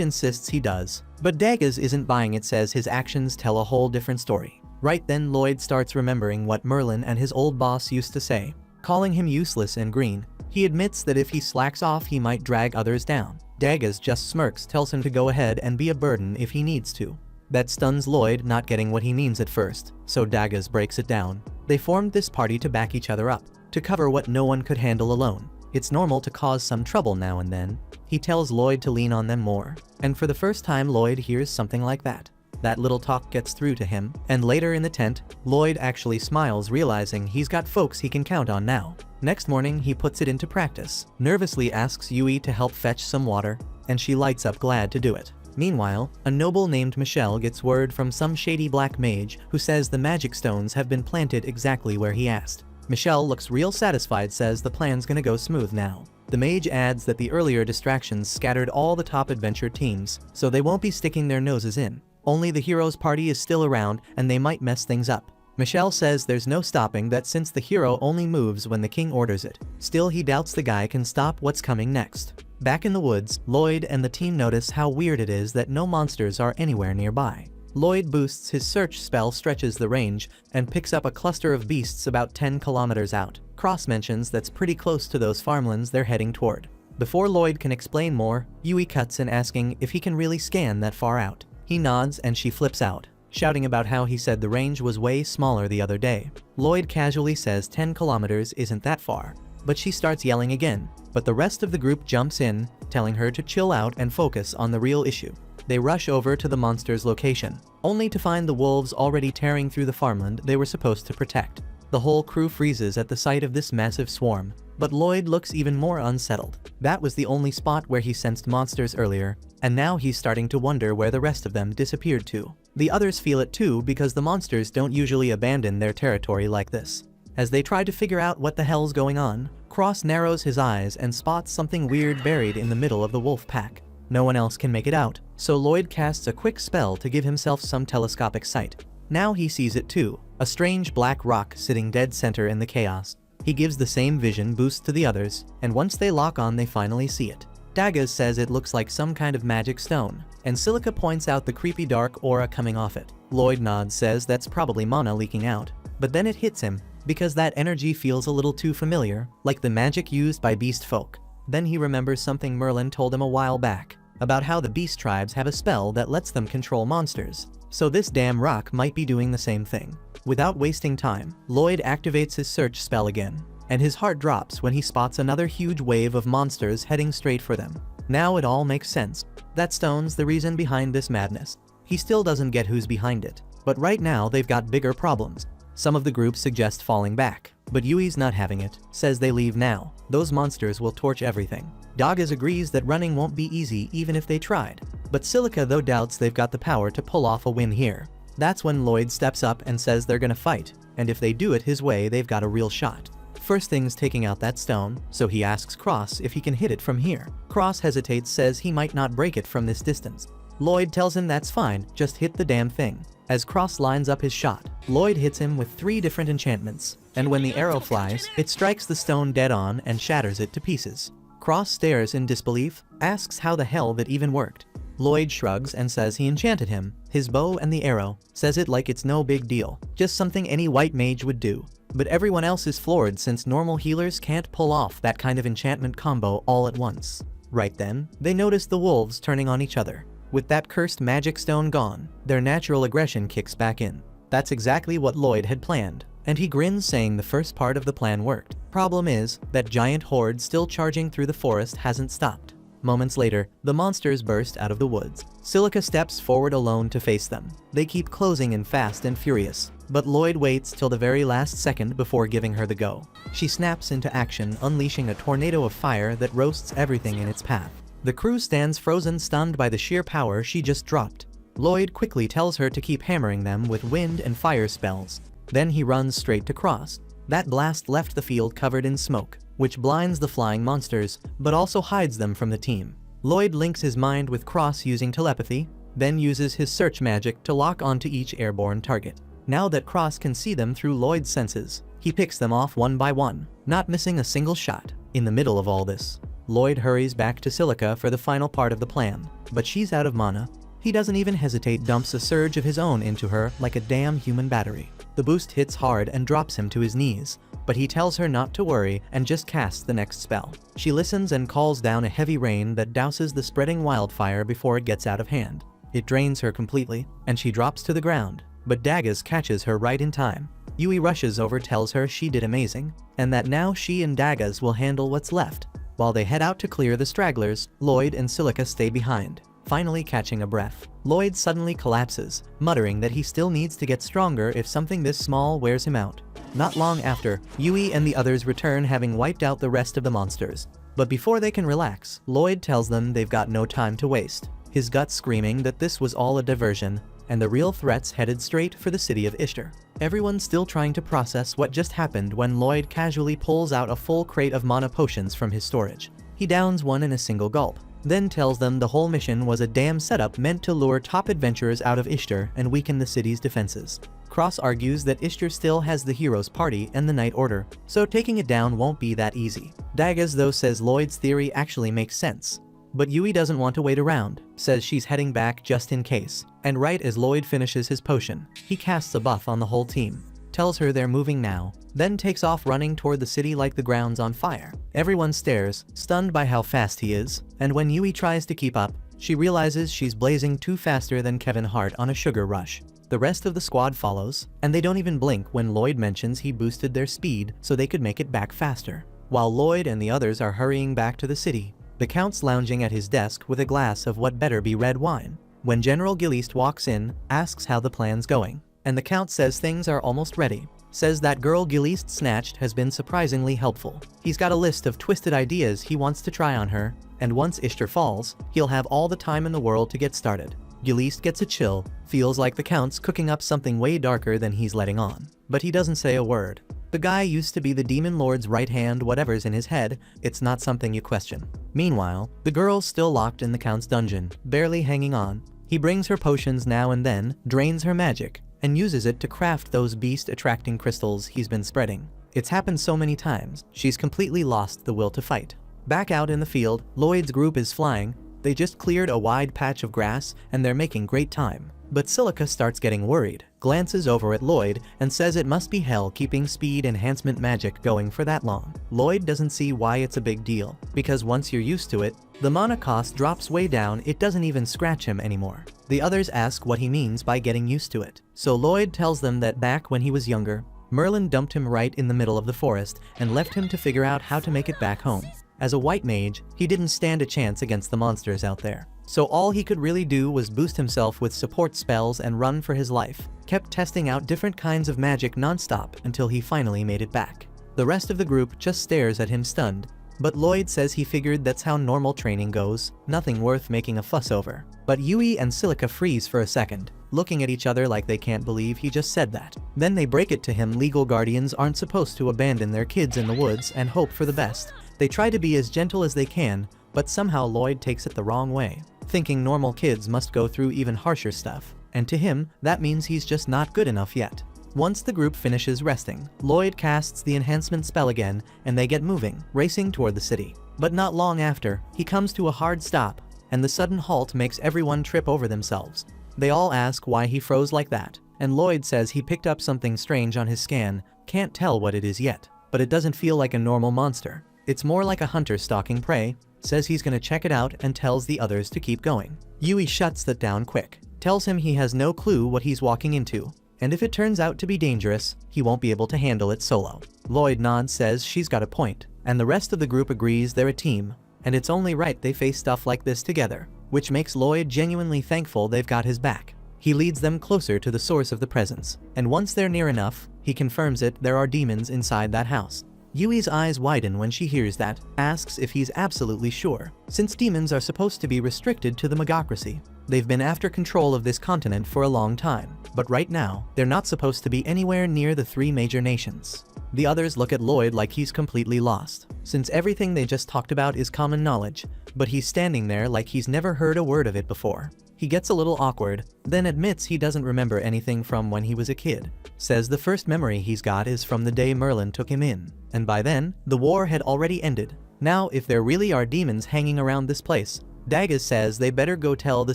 Speaker 1: insists he does, but Daggers isn't buying it, says his actions tell a whole different story. Right then Lloyd starts remembering what Merlin and his old boss used to say, calling him useless and green. He admits that if he slacks off he might drag others down. Daggers just smirks, tells him to go ahead and be a burden if he needs to. That stuns Lloyd, not getting what he means at first, so Daggers breaks it down. They formed this party to back each other up, to cover what no one could handle alone. It's normal to cause some trouble now and then. He tells Lloyd to lean on them more, and for the first time Lloyd hears something like that. That little talk gets through to him, and later in the tent, Lloyd actually smiles, realizing he's got folks he can count on now. Next morning he puts it into practice, nervously asks Yui to help fetch some water, and she lights up glad to do it. Meanwhile, a noble named Michelle gets word from some shady black mage who says the magic stones have been planted exactly where he asked. Michelle looks real satisfied, says the plan's gonna go smooth now. The mage adds that the earlier distractions scattered all the top adventure teams, so they won't be sticking their noses in. Only the hero's party is still around and they might mess things up. Michelle says there's no stopping that since the hero only moves when the king orders it. Still, he doubts the guy can stop what's coming next. Back in the woods, Lloyd and the team notice how weird it is that no monsters are anywhere nearby. Lloyd boosts his search spell, stretches the range, and picks up a cluster of beasts about 10 kilometers out. Cross mentions that's pretty close to those farmlands they're heading toward. Before Lloyd can explain more, Yui cuts in asking if he can really scan that far out. He nods and she flips out, shouting about how he said the range was way smaller the other day. Lloyd casually says 10 kilometers isn't that far, but she starts yelling again. But the rest of the group jumps in, telling her to chill out and focus on the real issue. They rush over to the monster's location, only to find the wolves already tearing through the farmland they were supposed to protect. The whole crew freezes at the sight of this massive swarm, but Lloyd looks even more unsettled. That was the only spot where he sensed monsters earlier, and now he's starting to wonder where the rest of them disappeared to. The others feel it too, because the monsters don't usually abandon their territory like this. As they try to figure out what the hell's going on, Cross narrows his eyes and spots something weird buried in the middle of the wolf pack. No one else can make it out, so Lloyd casts a quick spell to give himself some telescopic sight. Now he sees it too, a strange black rock sitting dead center in the chaos. He gives the same vision boost to the others, and once they lock on they finally see it. Daggers says it looks like some kind of magic stone, and Silica points out the creepy dark aura coming off it. Lloyd nods, says that's probably mana leaking out, but then it hits him, because that energy feels a little too familiar, like the magic used by beast folk. Then he remembers something Merlin told him a while back, about how the beast tribes have a spell that lets them control monsters. So this damn rock might be doing the same thing. Without wasting time, Lloyd activates his search spell again, and his heart drops when he spots another huge wave of monsters heading straight for them. Now it all makes sense. That stone's the reason behind this madness. He still doesn't get who's behind it, but right now they've got bigger problems. Some of the group suggest falling back, but Yui's not having it, says they leave now. Those monsters will torch everything. Daggers agrees that running won't be easy even if they tried, but Silica though doubts they've got the power to pull off a win here. That's when Lloyd steps up and says they're gonna fight, and if they do it his way they've got a real shot. First thing's taking out that stone, so he asks Cross if he can hit it from here. Cross hesitates, says he might not break it from this distance. Lloyd tells him that's fine, just hit the damn thing. As Cross lines up his shot, Lloyd hits him with 3 different enchantments, and when the arrow flies, it strikes the stone dead on and shatters it to pieces. Cross stares in disbelief, asks how the hell that even worked. Lloyd shrugs and says he enchanted him, his bow and the arrow, says it like it's no big deal, just something any white mage would do. But everyone else is floored since normal healers can't pull off that kind of enchantment combo all at once. Right then, they notice the wolves turning on each other. With that cursed magic stone gone, their natural aggression kicks back in. That's exactly what Lloyd had planned, and he grins, saying the first part of the plan worked. Problem is, that giant horde still charging through the forest hasn't stopped. Moments later, the monsters burst out of the woods. Silica steps forward alone to face them. They keep closing in fast and furious, but Lloyd waits till the very last second before giving her the go. She snaps into action, unleashing a tornado of fire that roasts everything in its path. The crew stands frozen, stunned by the sheer power she just dropped. Lloyd quickly tells her to keep hammering them with wind and fire spells. Then he runs straight to Cross. That blast left the field covered in smoke, which blinds the flying monsters, but also hides them from the team. Lloyd links his mind with Cross using telepathy, then uses his search magic to lock onto each airborne target. Now that Cross can see them through Lloyd's senses, he picks them off one by one, not missing a single shot. In the middle of all this, Lloyd hurries back to Silica for the final part of the plan, but she's out of mana. He doesn't even hesitate, dumps a surge of his own into her like a damn human battery. The boost hits hard and drops him to his knees, but he tells her not to worry and just casts the next spell. She listens and calls down a heavy rain that douses the spreading wildfire before it gets out of hand. It drains her completely, and she drops to the ground, but Daggers catches her right in time. Yui rushes over, tells her she did amazing, and that now she and Daggers will handle what's left. While they head out to clear the stragglers, Lloyd and Silica stay behind. Finally catching a breath, Lloyd suddenly collapses, muttering that he still needs to get stronger if something this small wears him out. Not long after, Yui and the others return, having wiped out the rest of the monsters. But before they can relax, Lloyd tells them they've got no time to waste, his gut screaming that this was all a diversion, and the real threats headed straight for the city of Ishtar. Everyone's still trying to process what just happened when Lloyd casually pulls out a full crate of mana potions from his storage. He downs one in a single gulp, then tells them the whole mission was a damn setup meant to lure top adventurers out of Ishtar and weaken the city's defenses. Cross argues that Ishtar still has the Heroes Party and the Night Order, so taking it down won't be that easy. Daggers though says Lloyd's theory actually makes sense. But Yui doesn't want to wait around, says she's heading back just in case. And right as Lloyd finishes his potion, he casts a buff on the whole team, tells her they're moving now, then takes off running toward the city like the ground's on fire. Everyone stares, stunned by how fast he is, and when Yui tries to keep up, she realizes she's blazing too faster than Kevin Hart on a sugar rush. The rest of the squad follows, and they don't even blink when Lloyd mentions he boosted their speed so they could make it back faster. While Lloyd and the others are hurrying back to the city, the Count's lounging at his desk with a glass of what better be red wine, when General Giliste walks in, asks how the plan's going, and the Count says things are almost ready. Says that girl Giliste snatched has been surprisingly helpful. He's got a list of twisted ideas he wants to try on her, and once Ishtar falls, he'll have all the time in the world to get started. Giliste gets a chill, feels like the Count's cooking up something way darker than he's letting on, but he doesn't say a word. The guy used to be the Demon Lord's right hand, whatever's in his head, it's not something you question. Meanwhile, the girl's still locked in the Count's dungeon, barely hanging on. He brings her potions now and then, drains her magic, and uses it to craft those beast-attracting crystals he's been spreading. It's happened so many times, she's completely lost the will to fight. Back out in the field, Lloyd's group is flying. They just cleared a wide patch of grass, and they're making great time. But Silica starts getting worried, glances over at Lloyd, and says it must be hell keeping speed enhancement magic going for that long. Lloyd doesn't see why it's a big deal, because once you're used to it, the mana cost drops way down, it doesn't even scratch him anymore. The others ask what he means by getting used to it. So Lloyd tells them that back when he was younger, Merlin dumped him right in the middle of the forest and left him to figure out how to make it back home. As a white mage, he didn't stand a chance against the monsters out there. So all he could really do was boost himself with support spells and run for his life. Kept testing out different kinds of magic non-stop until he finally made it back. The rest of the group just stares at him stunned, but Lloyd says he figured that's how normal training goes, nothing worth making a fuss over. But Yui and Silica freeze for a second, looking at each other like they can't believe he just said that. Then they break it to him legal guardians aren't supposed to abandon their kids in the woods and hope for the best. They try to be as gentle as they can, but somehow Lloyd takes it the wrong way, thinking normal kids must go through even harsher stuff, and to him, that means he's just not good enough yet. Once the group finishes resting, Lloyd casts the enhancement spell again, and they get moving, racing toward the city. But not long after, he comes to a hard stop, and the sudden halt makes everyone trip over themselves. They all ask why he froze like that, and Lloyd says he picked up something strange on his scan, can't tell what it is yet, but it doesn't feel like a normal monster. It's more like a hunter stalking prey, says he's gonna check it out and tells the others to keep going. Yui shuts that down quick, tells him he has no clue what he's walking into, and if it turns out to be dangerous, he won't be able to handle it solo. Lloyd nods, says she's got a point, and the rest of the group agrees they're a team, and it's only right they face stuff like this together, which makes Lloyd genuinely thankful they've got his back. He leads them closer to the source of the presence, and once they're near enough, he confirms there are demons inside that house. Yui's eyes widen when she hears that, asks if he's absolutely sure, since demons are supposed to be restricted to the Megocracy. They've been after control of this continent for a long time, but right now, they're not supposed to be anywhere near the 3 major nations. The others look at Lloyd like he's completely lost, since everything they just talked about is common knowledge, but he's standing there like he's never heard a word of it before. He gets a little awkward, then admits he doesn't remember anything from when he was a kid. Says the first memory he's got is from the day Merlin took him in, and by then, the war had already ended. Now, if there really are demons hanging around this place, Daggers says they better go tell the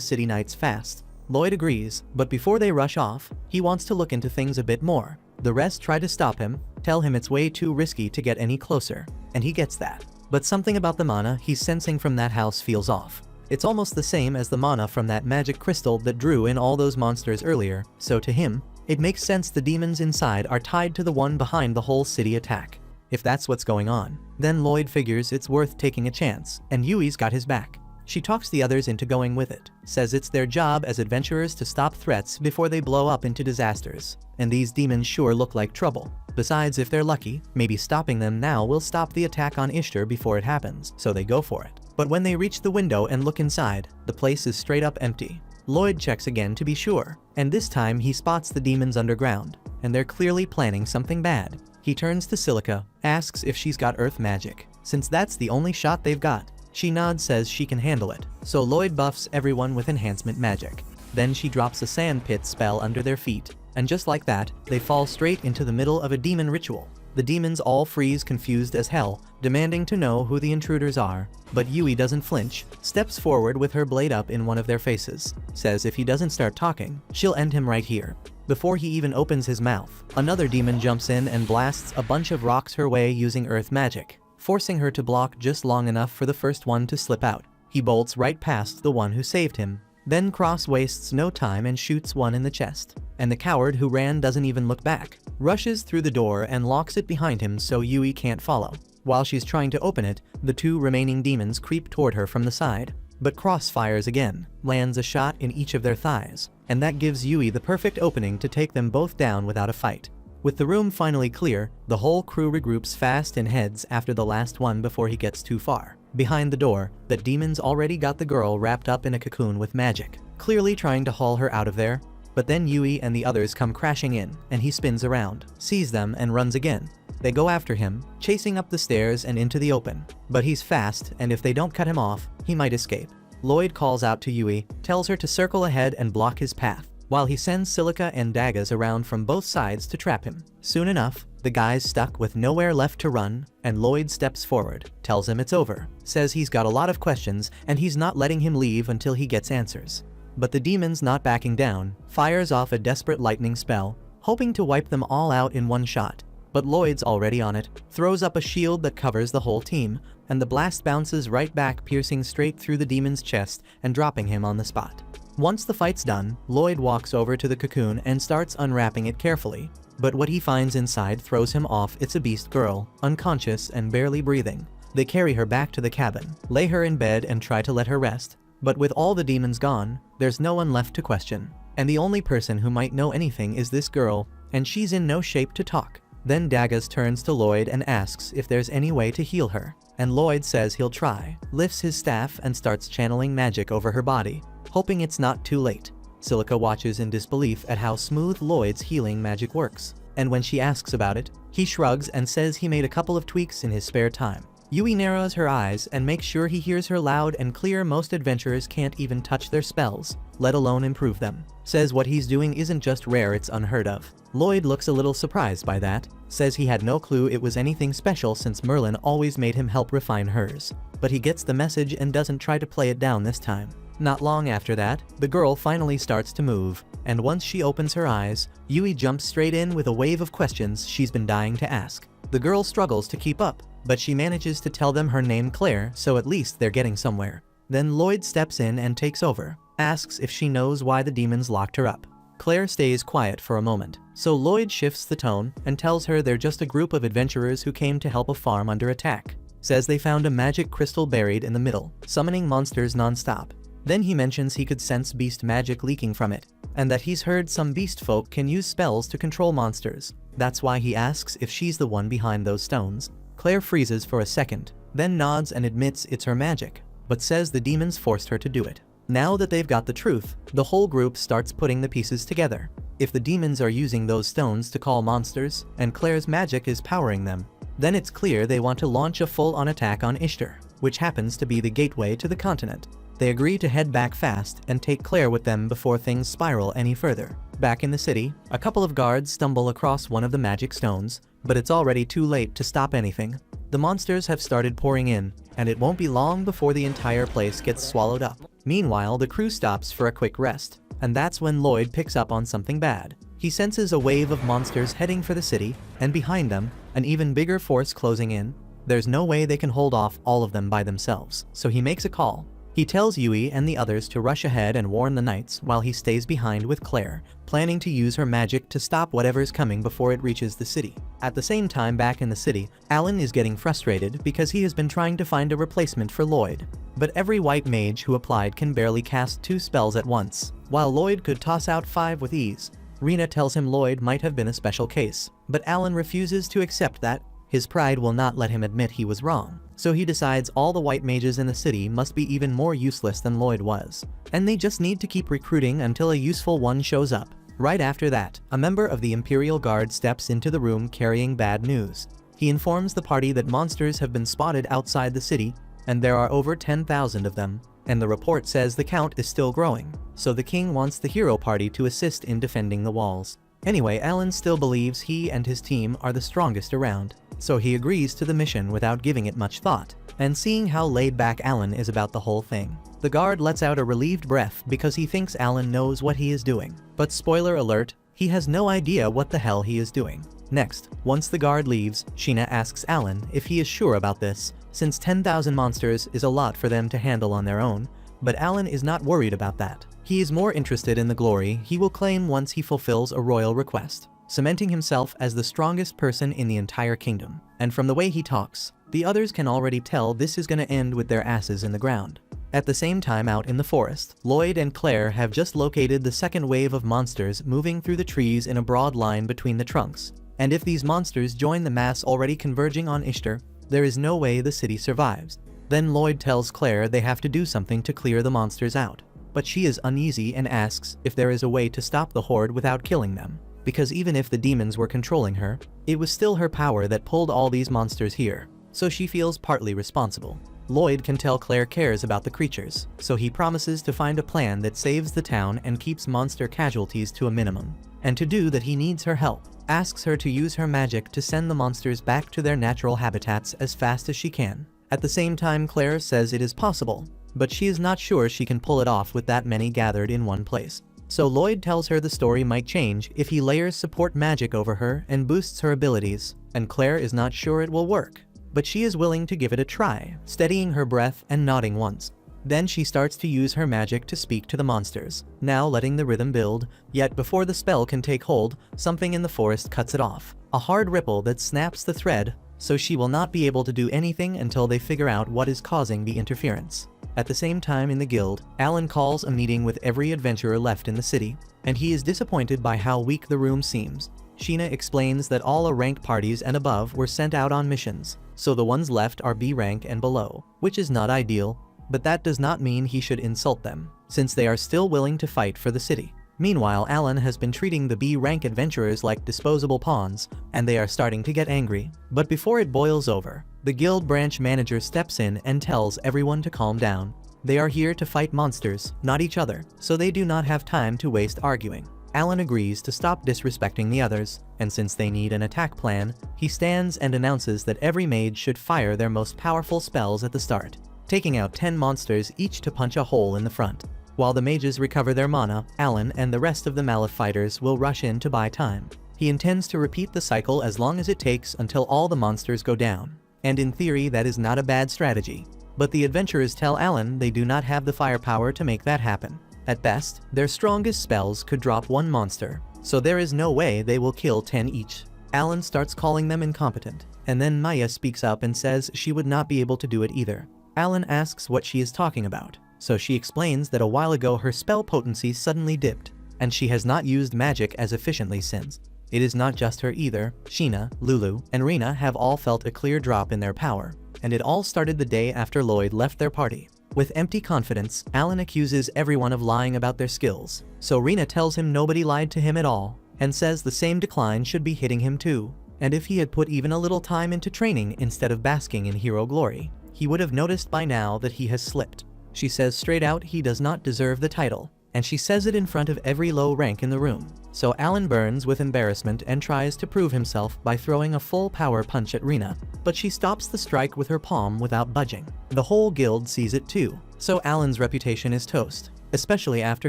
Speaker 1: city knights fast. Lloyd agrees, but before they rush off, he wants to look into things a bit more. The rest try to stop him, tell him it's way too risky to get any closer, and he gets that. But something about the mana he's sensing from that house feels off. It's almost the same as the mana from that magic crystal that drew in all those monsters earlier, so to him, it makes sense the demons inside are tied to the one behind the whole city attack. If that's what's going on, then Lloyd figures it's worth taking a chance, and Yui's got his back. She talks the others into going with it, says it's their job as adventurers to stop threats before they blow up into disasters, and these demons sure look like trouble. Besides, if they're lucky, maybe stopping them now will stop the attack on Ishtar before it happens, so they go for it. But when they reach the window and look inside, the place is straight up empty. Lloyd checks again to be sure, and this time he spots the demons underground, and they're clearly planning something bad. He turns to Silica, asks if she's got earth magic, since that's the only shot they've got. She nods, says she can handle it, so Lloyd buffs everyone with enhancement magic. Then she drops a sand pit spell under their feet, and just like that, they fall straight into the middle of a demon ritual. The demons all freeze confused as hell, demanding to know who the intruders are, but Yui doesn't flinch, steps forward with her blade up in one of their faces, says if he doesn't start talking, she'll end him right here. Before he even opens his mouth, another demon jumps in and blasts a bunch of rocks her way using earth magic, forcing her to block just long enough for the first one to slip out. He bolts right past the one who saved him, then wastes no time and shoots one in the chest. And the coward who ran doesn't even look back, rushes through the door and locks it behind him so Yui can't follow. While she's trying to open it, the 2 remaining demons creep toward her from the side, but crossfires again, lands a shot in each of their thighs, and that gives Yui the perfect opening to take them both down without a fight. With the room finally clear, the whole crew regroups fast and heads after the last one before he gets too far. Behind the door, the demons already got the girl wrapped up in a cocoon with magic, clearly trying to haul her out of there. But then Yui and the others come crashing in, and he spins around, sees them and runs again. They go after him, chasing up the stairs and into the open. But he's fast, and if they don't cut him off, he might escape. Lloyd calls out to Yui, tells her to circle ahead and block his path, while he sends Silica and Daggers around from both sides to trap him. Soon enough, the guy's stuck with nowhere left to run, and Lloyd steps forward, tells him it's over, says he's got a lot of questions and he's not letting him leave until he gets answers. But the demon's not backing down, fires off a desperate lightning spell, hoping to wipe them all out in one shot. But Lloyd's already on it, throws up a shield that covers the whole team, and the blast bounces right back, piercing straight through the demon's chest and dropping him on the spot. Once the fight's done, Lloyd walks over to the cocoon and starts unwrapping it carefully. But what he finds inside throws him off. It's a beast girl, unconscious and barely breathing. They carry her back to the cabin, lay her in bed and try to let her rest. But with all the demons gone, there's no one left to question. And the only person who might know anything is this girl, and she's in no shape to talk. Then Daggers turns to Lloyd and asks if there's any way to heal her. And Lloyd says he'll try, lifts his staff and starts channeling magic over her body, hoping it's not too late. Silica watches in disbelief at how smooth Lloyd's healing magic works. And when she asks about it, he shrugs and says he made a couple of tweaks in his spare time. Yui narrows her eyes and makes sure he hears her loud and clear. Most adventurers can't even touch their spells, let alone improve them. Says what he's doing isn't just rare, it's unheard of. Lloyd looks a little surprised by that, says he had no clue it was anything special since Merlin always made him help refine hers. But he gets the message and doesn't try to play it down this time. Not long after that, the girl finally starts to move, and once she opens her eyes, Yui jumps straight in with a wave of questions she's been dying to ask. The girl struggles to keep up, but she manages to tell them her name Claire, so at least they're getting somewhere. Then Lloyd steps in and takes over, asks if she knows why the demons locked her up. Claire stays quiet for a moment, so Lloyd shifts the tone and tells her they're just a group of adventurers who came to help a farm under attack. says they found a magic crystal buried in the middle, summoning monsters non-stop. Then he mentions he could sense beast magic leaking from it, and that he's heard some beast folk can use spells to control monsters. That's why he asks if she's the one behind those stones. Claire freezes for a second, then nods and admits it's her magic, but says the demons forced her to do it. Now that they've got the truth, the whole group starts putting the pieces together. If the demons are using those stones to call monsters, and Claire's magic is powering them, then it's clear they want to launch a full-on attack on Ishtar, which happens to be the gateway to the continent. They agree to head back fast and take Claire with them before things spiral any further. Back in the city, a couple of guards stumble across one of the magic stones, but it's already too late to stop anything. The monsters have started pouring in, and it won't be long before the entire place gets swallowed up. Meanwhile, the crew stops for a quick rest, and that's when Lloyd picks up on something bad. He senses a wave of monsters heading for the city, and behind them, an even bigger force closing in. There's no way they can hold off all of them by themselves, so he makes a call. He tells Yui and the others to rush ahead and warn the knights while he stays behind with Claire, planning to use her magic to stop whatever's coming before it reaches the city. At the same time, back in the city, Alan is getting frustrated because he has been trying to find a replacement for Lloyd. But every white mage who applied can barely cast 2 spells at once, while Lloyd could toss out 5 with ease. Rena tells him Lloyd might have been a special case, but Alan refuses to accept that. His pride will not let him admit he was wrong. So he decides all the white mages in the city must be even more useless than Lloyd was, and they just need to keep recruiting until a useful one shows up. Right after that, a member of the Imperial Guard steps into the room carrying bad news. He informs the party that monsters have been spotted outside the city, and there are over 10,000 of them, and the report says the count is still growing, so the king wants the hero party to assist in defending the walls. Anyway, Alan still believes he and his team are the strongest around, so he agrees to the mission without giving it much thought, and seeing how laid back Alan is about the whole thing. The guard lets out a relieved breath because he thinks Alan knows what he is doing, but spoiler alert, he has no idea what the hell he is doing. Next, once the guard leaves, Sheena asks Alan if he is sure about this, since 10,000 monsters is a lot for them to handle on their own, but Alan is not worried about that. He is more interested in the glory he will claim once he fulfills a royal request, cementing himself as the strongest person in the entire kingdom. And from the way he talks, the others can already tell this is gonna end with their asses in the ground. At the same time, out in the forest, Lloyd and Claire have just located the second wave of monsters moving through the trees in a broad line between the trunks. And if these monsters join the mass already converging on Ishtar, there is no way the city survives. Then Lloyd tells Claire they have to do something to clear the monsters out. But she is uneasy and asks if there is a way to stop the horde without killing them. Because even if the demons were controlling her, it was still her power that pulled all these monsters here, so she feels partly responsible. Lloyd can tell Claire cares about the creatures, so he promises to find a plan that saves the town and keeps monster casualties to a minimum. And to do that he needs her help, asks her to use her magic to send the monsters back to their natural habitats as fast as she can. At the same time, Claire says it is possible, but she is not sure she can pull it off with that many gathered in one place. So Lloyd tells her the story might change if he layers support magic over her and boosts her abilities, and Claire is not sure it will work, but she is willing to give it a try, steadying her breath and nodding once. Then she starts to use her magic to speak to the monsters, now letting the rhythm build, yet before the spell can take hold, something in the forest cuts it off. A hard ripple that snaps the thread, so she will not be able to do anything until they figure out what is causing the interference. At the same time in the guild, Alan calls a meeting with every adventurer left in the city, and he is disappointed by how weak the room seems. Sheena explains that all A-rank parties and above were sent out on missions, so the ones left are B rank and below, which is not ideal, but that does not mean he should insult them, since they are still willing to fight for the city. Meanwhile, Alan has been treating the B-rank adventurers like disposable pawns, and they are starting to get angry. But before it boils over, the guild branch manager steps in and tells everyone to calm down. They are here to fight monsters, not each other, so they do not have time to waste arguing. Alan agrees to stop disrespecting the others, and since they need an attack plan, he stands and announces that every mage should fire their most powerful spells at the start, taking out 10 monsters each to punch a hole in the front. While the mages recover their mana, Alan and the rest of the Malif fighters will rush in to buy time. He intends to repeat the cycle as long as it takes until all the monsters go down. And in theory, that is not a bad strategy. But the adventurers tell Alan they do not have the firepower to make that happen. At best, their strongest spells could drop 1 monster, so there is no way they will kill 10 each. Alan starts calling them incompetent, And then Maya speaks up and says she would not be able to do it either. Alan asks what she is talking about, so she explains that a while ago her spell potency suddenly dipped, and she has not used magic as efficiently since. It is not just her either. Sheena, Lulu, and Rena have all felt a clear drop in their power, and it all started the day after Lloyd left their party. With empty confidence, Alan accuses everyone of lying about their skills, so Rena tells him nobody lied to him at all, and says the same decline should be hitting him too, and if he had put even a little time into training instead of basking in hero glory, he would have noticed by now that he has slipped. She says straight out he does not deserve the title, and she says it in front of every low rank in the room. So Alan burns with embarrassment and tries to prove himself by throwing a full power punch at Rena, but she stops the strike with her palm without budging. The whole guild sees it too, so Alan's reputation is toast, especially after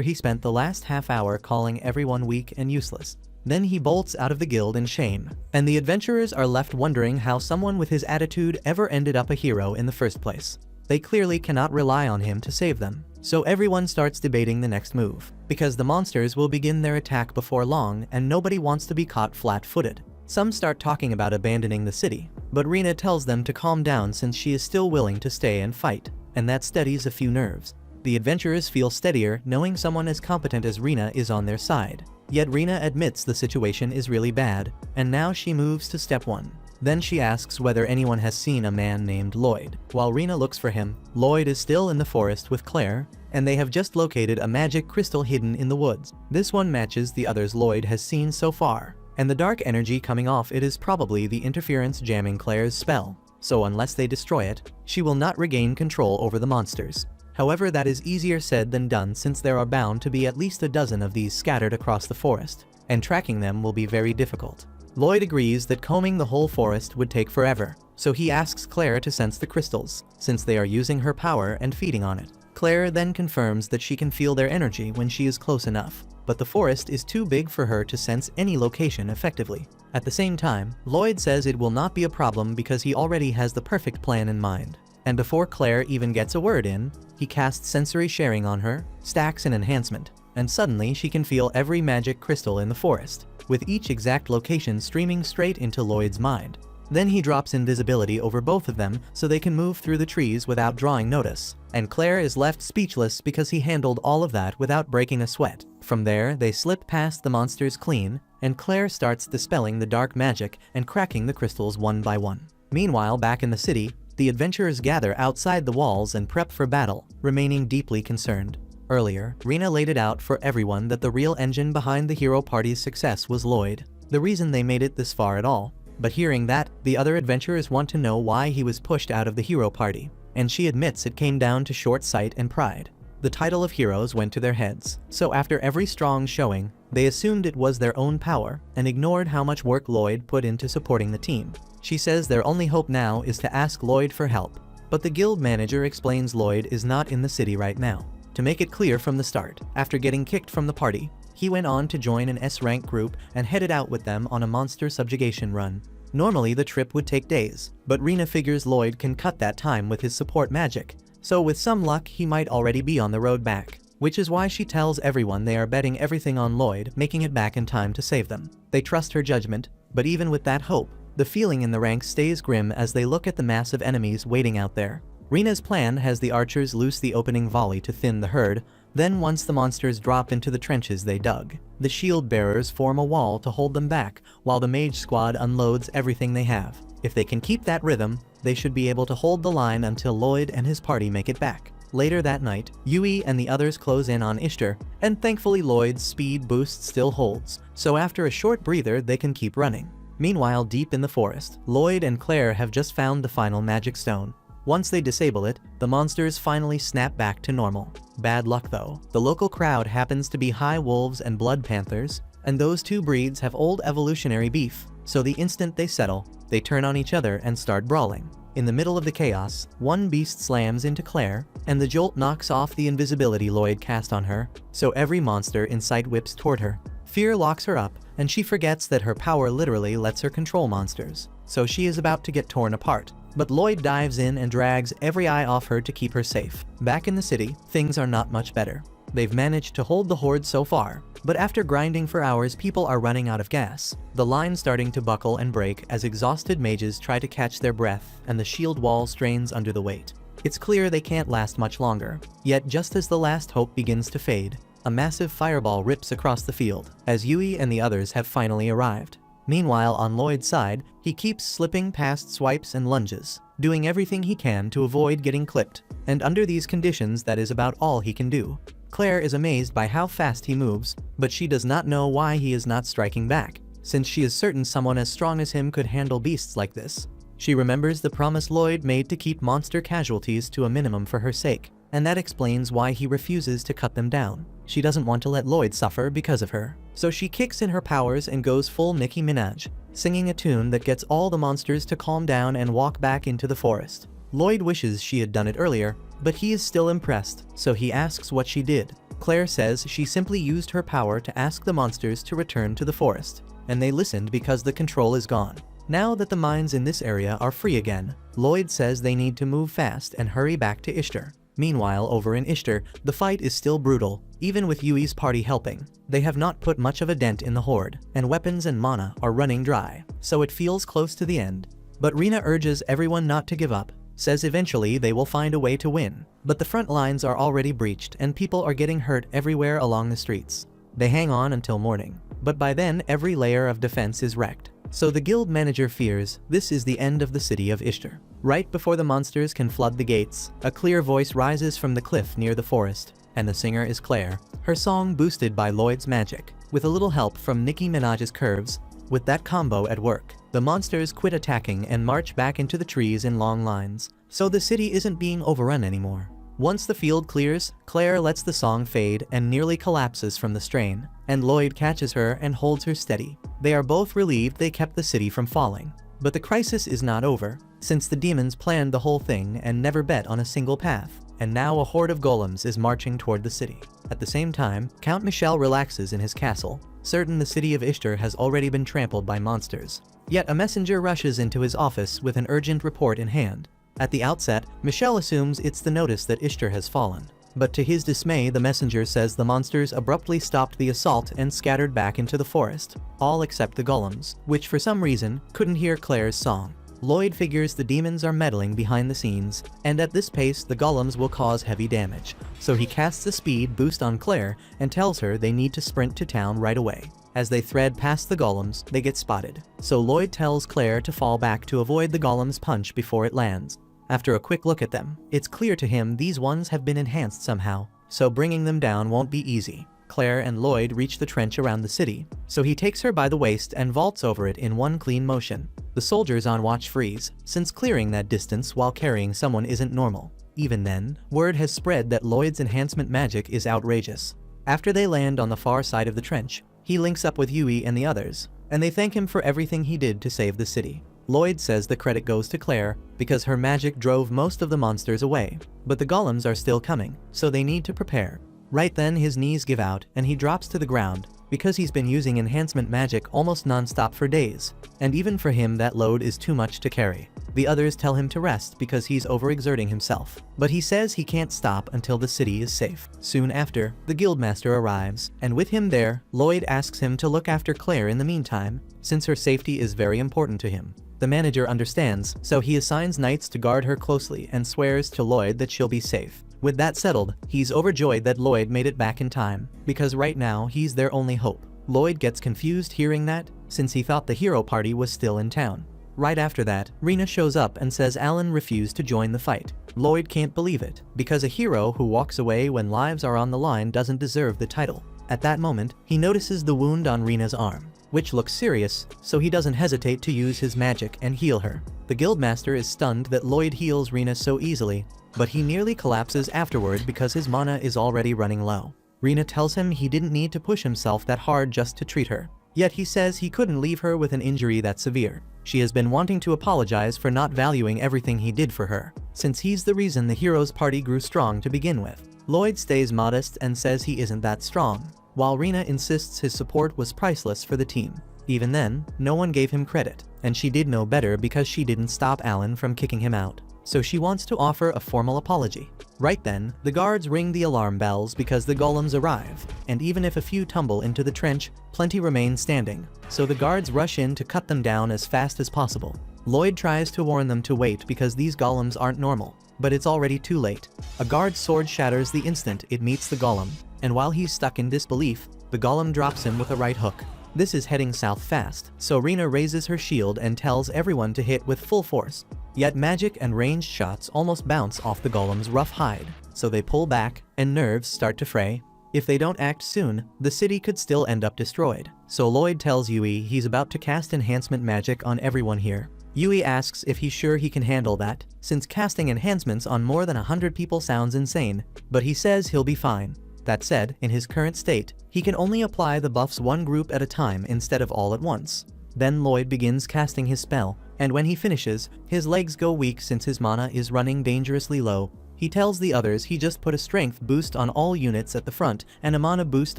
Speaker 1: he spent the last half hour calling everyone weak and useless. Then he bolts out of the guild in shame, and the adventurers are left wondering how someone with his attitude ever ended up a hero in the first place. They clearly cannot rely on him to save them, so everyone starts debating the next move, because the monsters will begin their attack before long and nobody wants to be caught flat-footed. Some start talking about abandoning the city, but Rena tells them to calm down since she is still willing to stay and fight, and that steadies a few nerves. The adventurers feel steadier knowing someone as competent as Rena is on their side. Yet Rena admits the situation is really bad, and now she moves to step 1. Then she asks whether anyone has seen a man named Lloyd. While Rena looks for him, Lloyd is still in the forest with Claire, and they have just located a magic crystal hidden in the woods. This one matches the others Lloyd has seen so far, and the dark energy coming off it is probably the interference jamming Claire's spell, so unless they destroy it, she will not regain control over the monsters. However, that is easier said than done since there are bound to be at least a dozen of these scattered across the forest, and tracking them will be very difficult. Lloyd agrees that combing the whole forest would take forever, so he asks Claire to sense the crystals, since they are using her power and feeding on it. Claire then confirms that she can feel their energy when she is close enough, but the forest is too big for her to sense any location effectively. At the same time, Lloyd says it will not be a problem because he already has the perfect plan in mind. And before Claire even gets a word in, he casts sensory sharing on her, stacks an enhancement, and suddenly she can feel every magic crystal in the forest, with each exact location streaming straight into Lloyd's mind. Then he drops invisibility over both of them so they can move through the trees without drawing notice, and Claire is left speechless because he handled all of that without breaking a sweat. From there, they slip past the monsters clean, and Claire starts dispelling the dark magic and cracking the crystals one by one. Meanwhile, back in the city, the adventurers gather outside the walls and prep for battle, remaining deeply concerned. Earlier, Rena laid it out for everyone that the real engine behind the hero party's success was Lloyd, the reason they made it this far at all. But hearing that, the other adventurers want to know why he was pushed out of the hero party, and she admits it came down to short sight and pride. The title of heroes went to their heads, so after every strong showing, they assumed it was their own power and ignored how much work Lloyd put into supporting the team. She says their only hope now is to ask Lloyd for help, but the guild manager explains Lloyd is not in the city right now. To make it clear from the start, after getting kicked from the party, he went on to join an S-rank group and headed out with them on a monster subjugation run. Normally the trip would take days, but Rena figures Lloyd can cut that time with his support magic, so with some luck he might already be on the road back, which is why she tells everyone they are betting everything on Lloyd making it back in time to save them. They trust her judgment, but even with that hope, the feeling in the ranks stays grim as they look at the mass of enemies waiting out there. Rena's plan has the archers loose the opening volley to thin the herd, then once the monsters drop into the trenches they dug, the shield bearers form a wall to hold them back while the mage squad unloads everything they have. If they can keep that rhythm, they should be able to hold the line until Lloyd and his party make it back. Later that night, Yui and the others close in on Ishtar, and thankfully Lloyd's speed boost still holds, so after a short breather they can keep running. Meanwhile, deep in the forest, Lloyd and Claire have just found the final magic stone. Once they disable it, the monsters finally snap back to normal. Bad luck though. The local crowd happens to be high wolves and blood panthers, and those two breeds have old evolutionary beef, so the instant they settle, they turn on each other and start brawling. In the middle of the chaos, one beast slams into Claire, and the jolt knocks off the invisibility Lloyd cast on her, so every monster in sight whips toward her. Fear locks her up, and she forgets that her power literally lets her control monsters, so she is about to get torn apart. But Lloyd dives in and drags every eye off her to keep her safe. Back in the city, things are not much better. They've managed to hold the horde so far, but after grinding for hours people are running out of gas. The line starting to buckle and break as exhausted mages try to catch their breath and the shield wall strains under the weight. It's clear they can't last much longer. Yet just as the last hope begins to fade, a massive fireball rips across the field, as Yui and the others have finally arrived. Meanwhile on Lloyd's side, he keeps slipping past swipes and lunges, doing everything he can to avoid getting clipped, and under these conditions that is about all he can do. Claire is amazed by how fast he moves, but she does not know why he is not striking back, since she is certain someone as strong as him could handle beasts like this. She remembers the promise Lloyd made to keep monster casualties to a minimum for her sake, and that explains why he refuses to cut them down. She doesn't want to let Lloyd suffer because of her, so she kicks in her powers and goes full Nicki Minaj, singing a tune that gets all the monsters to calm down and walk back into the forest. Lloyd wishes she had done it earlier, but he is still impressed, so he asks what she did. Claire says she simply used her power to ask the monsters to return to the forest, and they listened because the control is gone. Now that the mines in this area are free again, Lloyd says they need to move fast and hurry back to Ishtar. Meanwhile, over in Ishtar, the fight is still brutal, even with Yui's party helping. They have not put much of a dent in the horde, and weapons and mana are running dry, so it feels close to the end. But Rina urges everyone not to give up, says eventually they will find a way to win. But the front lines are already breached and people are getting hurt everywhere along the streets. They hang on until morning, but by then every layer of defense is wrecked. So the guild manager fears this is the end of the city of Ishtar. Right before the monsters can flood the gates, a clear voice rises from the cliff near the forest, and the singer is Claire, her song boosted by Lloyd's magic, with a little help from Nicki Minaj's curves. With that combo at work, the monsters quit attacking and march back into the trees in long lines, so the city isn't being overrun anymore. Once the field clears, Claire lets the song fade and nearly collapses from the strain, and Lloyd catches her and holds her steady. They are both relieved they kept the city from falling. But the crisis is not over, since the demons planned the whole thing and never bet on a single path, and now a horde of golems is marching toward the city. At the same time, Count Michel relaxes in his castle, certain the city of Ishtar has already been trampled by monsters. Yet a messenger rushes into his office with an urgent report in hand. At the outset, Michel assumes it's the notice that Ishtar has fallen. But to his dismay, the messenger says the monsters abruptly stopped the assault and scattered back into the forest, all except the golems, which for some reason couldn't hear Claire's song. Lloyd figures the demons are meddling behind the scenes, and at this pace the golems will cause heavy damage, so he casts a speed boost on Claire and tells her they need to sprint to town right away. As they thread past the golems, they get spotted, so Lloyd tells Claire to fall back to avoid the golem's punch before it lands. After a quick look at them, it's clear to him these ones have been enhanced somehow, so bringing them down won't be easy. Claire and Lloyd reach the trench around the city, so he takes her by the waist and vaults over it in one clean motion. The soldiers on watch freeze, since clearing that distance while carrying someone isn't normal. Even then, word has spread that Lloyd's enhancement magic is outrageous. After they land on the far side of the trench, he links up with Yui and the others, and they thank him for everything he did to save the city. Lloyd says the credit goes to Claire because her magic drove most of the monsters away, but the golems are still coming, so they need to prepare. Right then his knees give out and he drops to the ground because he's been using enhancement magic almost non-stop for days, and even for him that load is too much to carry. The others tell him to rest because he's overexerting himself, but he says he can't stop until the city is safe. Soon after, the guildmaster arrives, and with him there, Lloyd asks him to look after Claire in the meantime, since her safety is very important to him. The manager understands, so he assigns knights to guard her closely and swears to Lloyd that she'll be safe. With that settled, he's overjoyed that Lloyd made it back in time, because right now he's their only hope. Lloyd gets confused hearing that, since he thought the hero party was still in town. Right after that, Rina shows up and says Alan refused to join the fight. Lloyd can't believe it, because a hero who walks away when lives are on the line doesn't deserve the title. At that moment, he notices the wound on Rina's arm, which looks serious, so he doesn't hesitate to use his magic and heal her. The guildmaster is stunned that Lloyd heals Rina so easily, but he nearly collapses afterward because his mana is already running low. Rina tells him he didn't need to push himself that hard just to treat her, yet he says he couldn't leave her with an injury that severe. She has been wanting to apologize for not valuing everything he did for her, since he's the reason the heroes party grew strong to begin with. Lloyd stays modest and says he isn't that strong, while Rina insists his support was priceless for the team. Even then, no one gave him credit, and she did know better because she didn't stop Alan from kicking him out. so she wants to offer a formal apology. Right then, the guards ring the alarm bells because the golems arrive, and even if a few tumble into the trench, plenty remain standing, so the guards rush in to cut them down as fast as possible. Lloyd tries to warn them to wait because these golems aren't normal, but it's already too late. A guard's sword shatters the instant it meets the golem, and while he's stuck in disbelief, the golem drops him with a right hook. This is heading south fast, so Rina raises her shield and tells everyone to hit with full force. Yet magic and ranged shots almost bounce off the golem's rough hide, so they pull back, and nerves start to fray. If they don't act soon, the city could still end up destroyed. So Lloyd tells Yui he's about to cast enhancement magic on everyone here. Yui asks if he's sure he can handle that, since casting enhancements on more than 100 people sounds insane, but he says he'll be fine. That said, in his current state, he can only apply the buffs one group at a time instead of all at once. Then Lloyd begins casting his spell, and when he finishes, his legs go weak since his mana is running dangerously low. He tells the others he just put a strength boost on all units at the front and a mana boost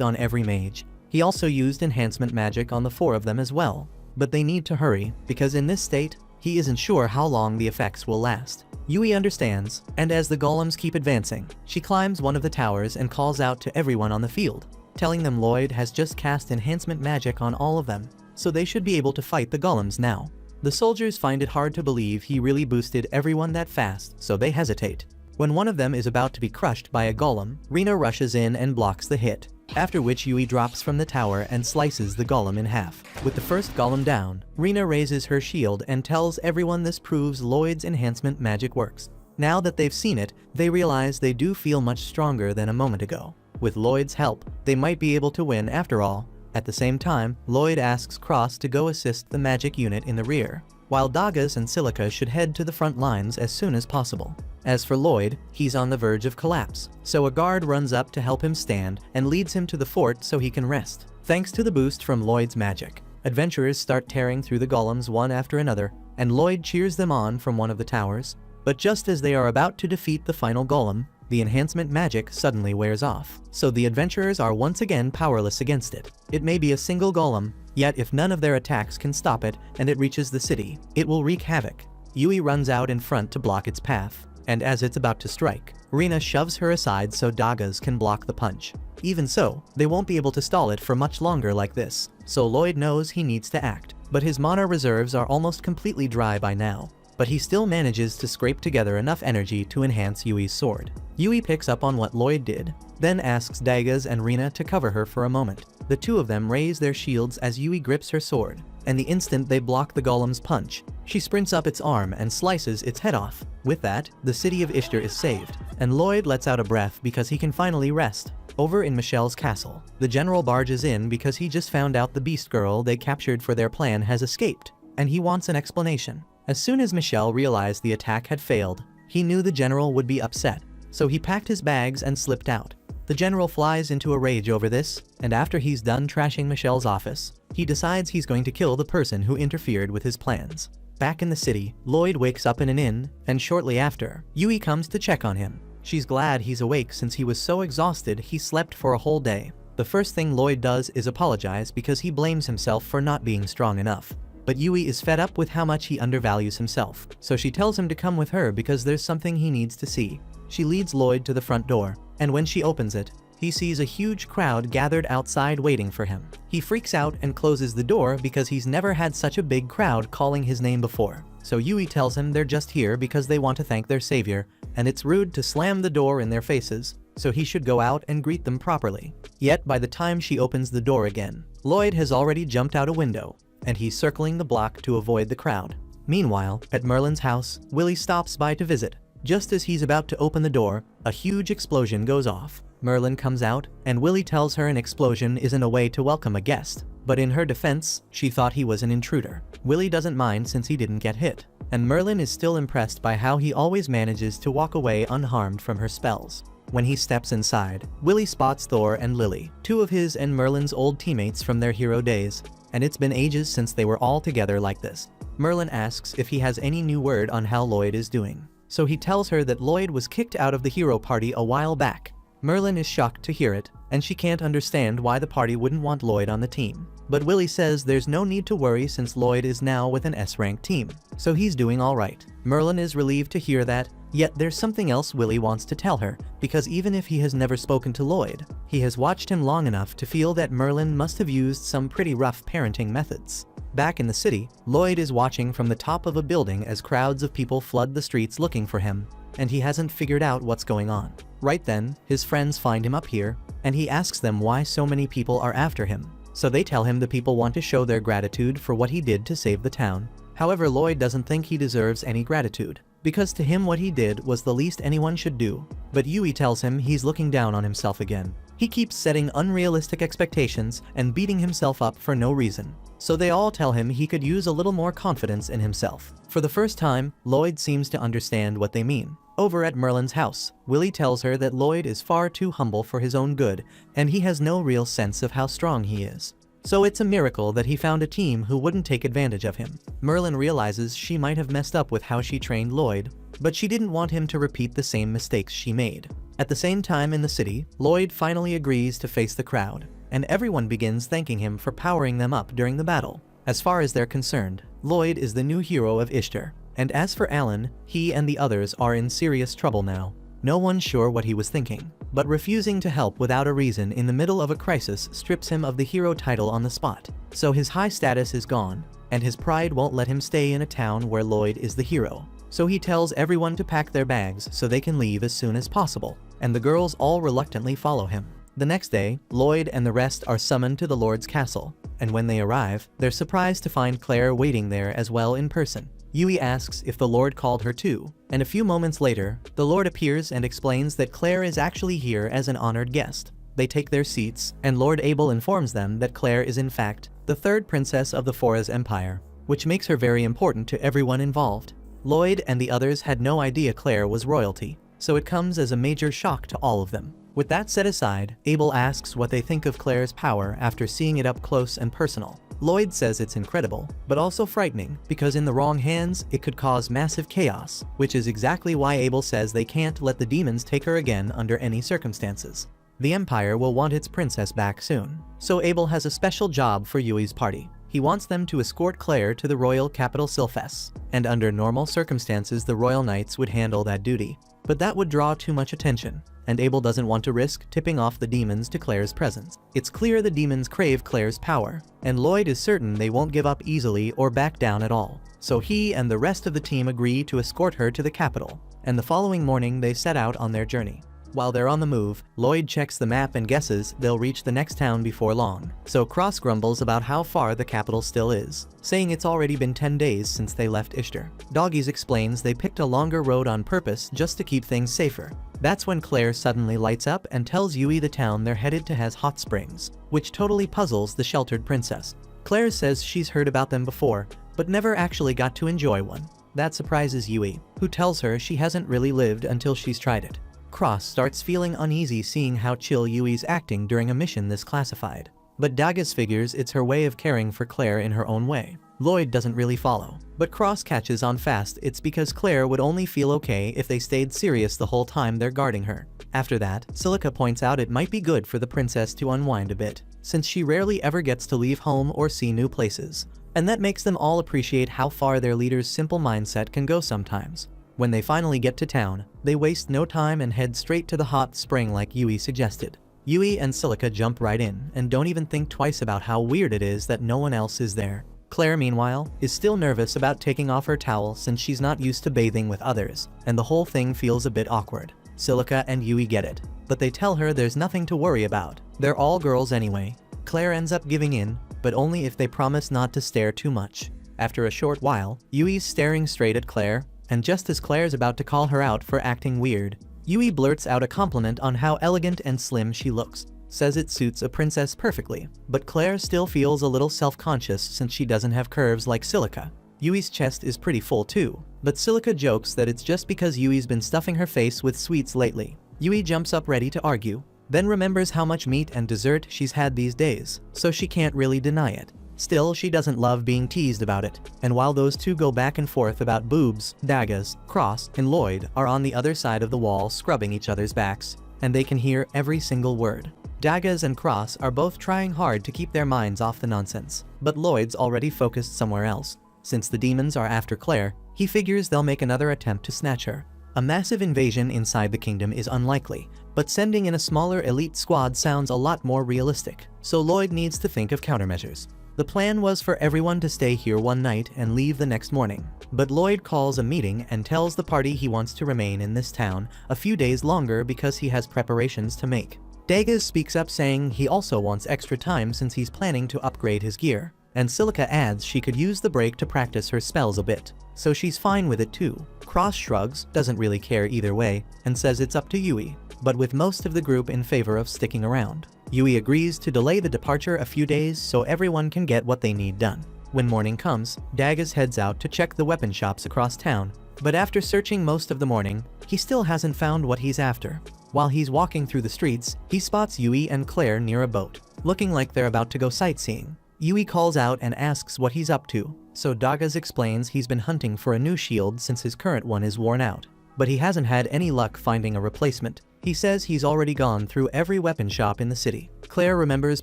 Speaker 1: on every mage. He also used enhancement magic on the 4 of them as well. But they need to hurry, because in this state, he isn't sure how long the effects will last. Yui understands, and as the golems keep advancing, she climbs one of the towers and calls out to everyone on the field, telling them Lloyd has just cast enhancement magic on all of them, so they should be able to fight the golems now. The soldiers find it hard to believe he really boosted everyone that fast, so they hesitate. When one of them is about to be crushed by a golem, Rina rushes in and blocks the hit, after which Yui drops from the tower and slices the golem in half. With the first golem down, Rina raises her shield and tells everyone this proves Lloyd's enhancement magic works. Now that they've seen it, they realize they do feel much stronger than a moment ago. With Lloyd's help, they might be able to win after all. At the same time, Lloyd asks Cross to go assist the magic unit in the rear, while Dagas and Silica should head to the front lines as soon as possible. As for Lloyd, he's on the verge of collapse, so a guard runs up to help him stand and leads him to the fort so he can rest. Thanks to the boost from Lloyd's magic, adventurers start tearing through the golems one after another, and Lloyd cheers them on from one of the towers. But just as they are about to defeat the final golem, the enhancement magic suddenly wears off, so the adventurers are once again powerless against it. It may be a single golem, yet if none of their attacks can stop it and it reaches the city, it will wreak havoc. Yui runs out in front to block its path, and as it's about to strike, Rina shoves her aside so Dagas can block the punch. Even so, they won't be able to stall it for much longer like this, so Lloyd knows he needs to act, but his mana reserves are almost completely dry by now. But he still manages to scrape together enough energy to enhance Yui's sword. Yui picks up on what Lloyd did, then asks Dagas and Rina to cover her for a moment. The two of them raise their shields as Yui grips her sword, and the instant they block the golem's punch, she sprints up its arm and slices its head off. With that, the city of Ishtar is saved, and Lloyd lets out a breath because he can finally rest. Over in Michelle's castle, the general barges in because he just found out the beast girl they captured for their plan has escaped, and he wants an explanation. As soon as Michelle realized the attack had failed, he knew the general would be upset, so he packed his bags and slipped out. The general flies into a rage over this, and after he's done trashing Michelle's office, he decides he's going to kill the person who interfered with his plans. Back in the city, Lloyd wakes up in an inn, and shortly after, Yui comes to check on him. She's glad he's awake since he was so exhausted he slept for a whole day. The first thing Lloyd does is apologize because he blames himself for not being strong enough. But Yui is fed up with how much he undervalues himself, so she tells him to come with her because there's something he needs to see. She leads Lloyd to the front door, and when she opens it, he sees a huge crowd gathered outside waiting for him. He freaks out and closes the door because he's never had such a big crowd calling his name before. So Yui tells him they're just here because they want to thank their savior, and it's rude to slam the door in their faces, so he should go out and greet them properly. Yet by the time she opens the door again, Lloyd has already jumped out a window, and he's circling the block to avoid the crowd. Meanwhile, at Merlin's house, Willie stops by to visit. Just as he's about to open the door, a huge explosion goes off. Merlin comes out, and Willie tells her an explosion isn't a way to welcome a guest. But in her defense, she thought he was an intruder. Willie doesn't mind since he didn't get hit, and Merlin is still impressed by how he always manages to walk away unharmed from her spells. When he steps inside, Willie spots Thor and Lily, two of his and Merlin's old teammates from their hero days, and it's been ages since they were all together like this. Merlin asks if he has any new word on how Lloyd is doing, so he tells her that Lloyd was kicked out of the hero party a while back. Merlin is shocked to hear it, and she can't understand why the party wouldn't want Lloyd on the team. But Willie says there's no need to worry since Lloyd is now with an S-rank team, so he's doing alright. Merlin is relieved to hear that, yet there's something else Willie wants to tell her, because even if he has never spoken to Lloyd, he has watched him long enough to feel that Merlin must have used some pretty rough parenting methods. Back in the city, Lloyd is watching from the top of a building as crowds of people flood the streets looking for him, and he hasn't figured out what's going on. Right then, his friends find him up here, and he asks them why so many people are after him. So they tell him the people want to show their gratitude for what he did to save the town. However, Lloyd doesn't think he deserves any gratitude, because to him what he did was the least anyone should do. But Yui tells him he's looking down on himself again. He keeps setting unrealistic expectations and beating himself up for no reason. So they all tell him he could use a little more confidence in himself. For the first time, Lloyd seems to understand what they mean. Over at Merlin's house, Willie tells her that Lloyd is far too humble for his own good, and he has no real sense of how strong he is. So it's a miracle that he found a team who wouldn't take advantage of him. Merlin realizes she might have messed up with how she trained Lloyd, but she didn't want him to repeat the same mistakes she made. At the same time in the city, Lloyd finally agrees to face the crowd, and everyone begins thanking him for powering them up during the battle. As far as they're concerned, Lloyd is the new hero of Ishtar. And as for Alan, he and the others are in serious trouble now. No one's sure what he was thinking, but refusing to help without a reason in the middle of a crisis strips him of the hero title on the spot. So his high status is gone, and his pride won't let him stay in a town where Lloyd is the hero. So he tells everyone to pack their bags so they can leave as soon as possible, and the girls all reluctantly follow him. The next day, Lloyd and the rest are summoned to the Lord's castle, and when they arrive, they're surprised to find Claire waiting there as well in person. Yui asks if the Lord called her too, and a few moments later, the Lord appears and explains that Claire is actually here as an honored guest. They take their seats, and Lord Abel informs them that Claire is in fact the third princess of the Forez Empire, which makes her very important to everyone involved. Lloyd and the others had no idea Claire was royalty, so it comes as a major shock to all of them. With that set aside, Abel asks what they think of Claire's power after seeing it up close and personal. Lloyd says it's incredible, but also frightening, because in the wrong hands, it could cause massive chaos, which is exactly why Abel says they can't let the demons take her again under any circumstances. The Empire will want its princess back soon, so Abel has a special job for Yui's party. He wants them to escort Claire to the royal capital Sylphus, and under normal circumstances the royal knights would handle that duty. But that would draw too much attention, and Abel doesn't want to risk tipping off the demons to Claire's presence. It's clear the demons crave Claire's power, and Lloyd is certain they won't give up easily or back down at all. So he and the rest of the team agree to escort her to the capital, and the following morning they set out on their journey. While they're on the move, Lloyd checks the map and guesses they'll reach the next town before long. So Cross grumbles about how far the capital still is, saying it's already been 10 days since they left Ishtar. Doggies explains they picked a longer road on purpose just to keep things safer. That's when Claire suddenly lights up and tells Yui the town they're headed to has hot springs, which totally puzzles the sheltered princess. Claire says she's heard about them before, but never actually got to enjoy one. That surprises Yui, who tells her she hasn't really lived until she's tried it. Cross starts feeling uneasy seeing how chill Yui's acting during a mission this classified. But Dagas figures it's her way of caring for Claire in her own way. Lloyd doesn't really follow, but Cross catches on fast it's because Claire would only feel okay if they stayed serious the whole time they're guarding her. After that, Silica points out it might be good for the princess to unwind a bit, since she rarely ever gets to leave home or see new places. And that makes them all appreciate how far their leader's simple mindset can go sometimes. When they finally get to town, they waste no time and head straight to the hot spring like Yui suggested. Yui and Silica jump right in and don't even think twice about how weird it is that no one else is there. Claire, meanwhile, is still nervous about taking off her towel since she's not used to bathing with others, and the whole thing feels a bit awkward. Silica and Yui get it, but they tell her there's nothing to worry about. They're all girls anyway. Claire ends up giving in, but only if they promise not to stare too much. After a short while, Yui's staring straight at Claire, and just as Claire's about to call her out for acting weird, Yui blurts out a compliment on how elegant and slim she looks, says it suits a princess perfectly, but Claire still feels a little self-conscious since she doesn't have curves like Silica. Yui's chest is pretty full too, but Silica jokes that it's just because Yui's been stuffing her face with sweets lately. Yui jumps up ready to argue, then remembers how much meat and dessert she's had these days, so she can't really deny it. Still, she doesn't love being teased about it, and while those two go back and forth about boobs, Dagas, Cross, and Lloyd are on the other side of the wall scrubbing each other's backs, and they can hear every single word. Daggers and Cross are both trying hard to keep their minds off the nonsense, but Lloyd's already focused somewhere else. Since the demons are after Claire, he figures they'll make another attempt to snatch her. A massive invasion inside the kingdom is unlikely, but sending in a smaller elite squad sounds a lot more realistic, so Lloyd needs to think of countermeasures. The plan was for everyone to stay here one night and leave the next morning, but Lloyd calls a meeting and tells the party he wants to remain in this town a few days longer because he has preparations to make. Daggers speaks up saying he also wants extra time since he's planning to upgrade his gear, and Silica adds she could use the break to practice her spells a bit, so she's fine with it too. Cross shrugs, doesn't really care either way, and says it's up to Yui, but with most of the group in favor of sticking around. Yui agrees to delay the departure a few days so everyone can get what they need done. When morning comes, Daggers heads out to check the weapon shops across town, but after searching most of the morning, he still hasn't found what he's after. While he's walking through the streets, he spots Yui and Claire near a boat, looking like they're about to go sightseeing. Yui calls out and asks what he's up to, so Daggers explains he's been hunting for a new shield since his current one is worn out, but he hasn't had any luck finding a replacement. He says he's already gone through every weapon shop in the city. Claire remembers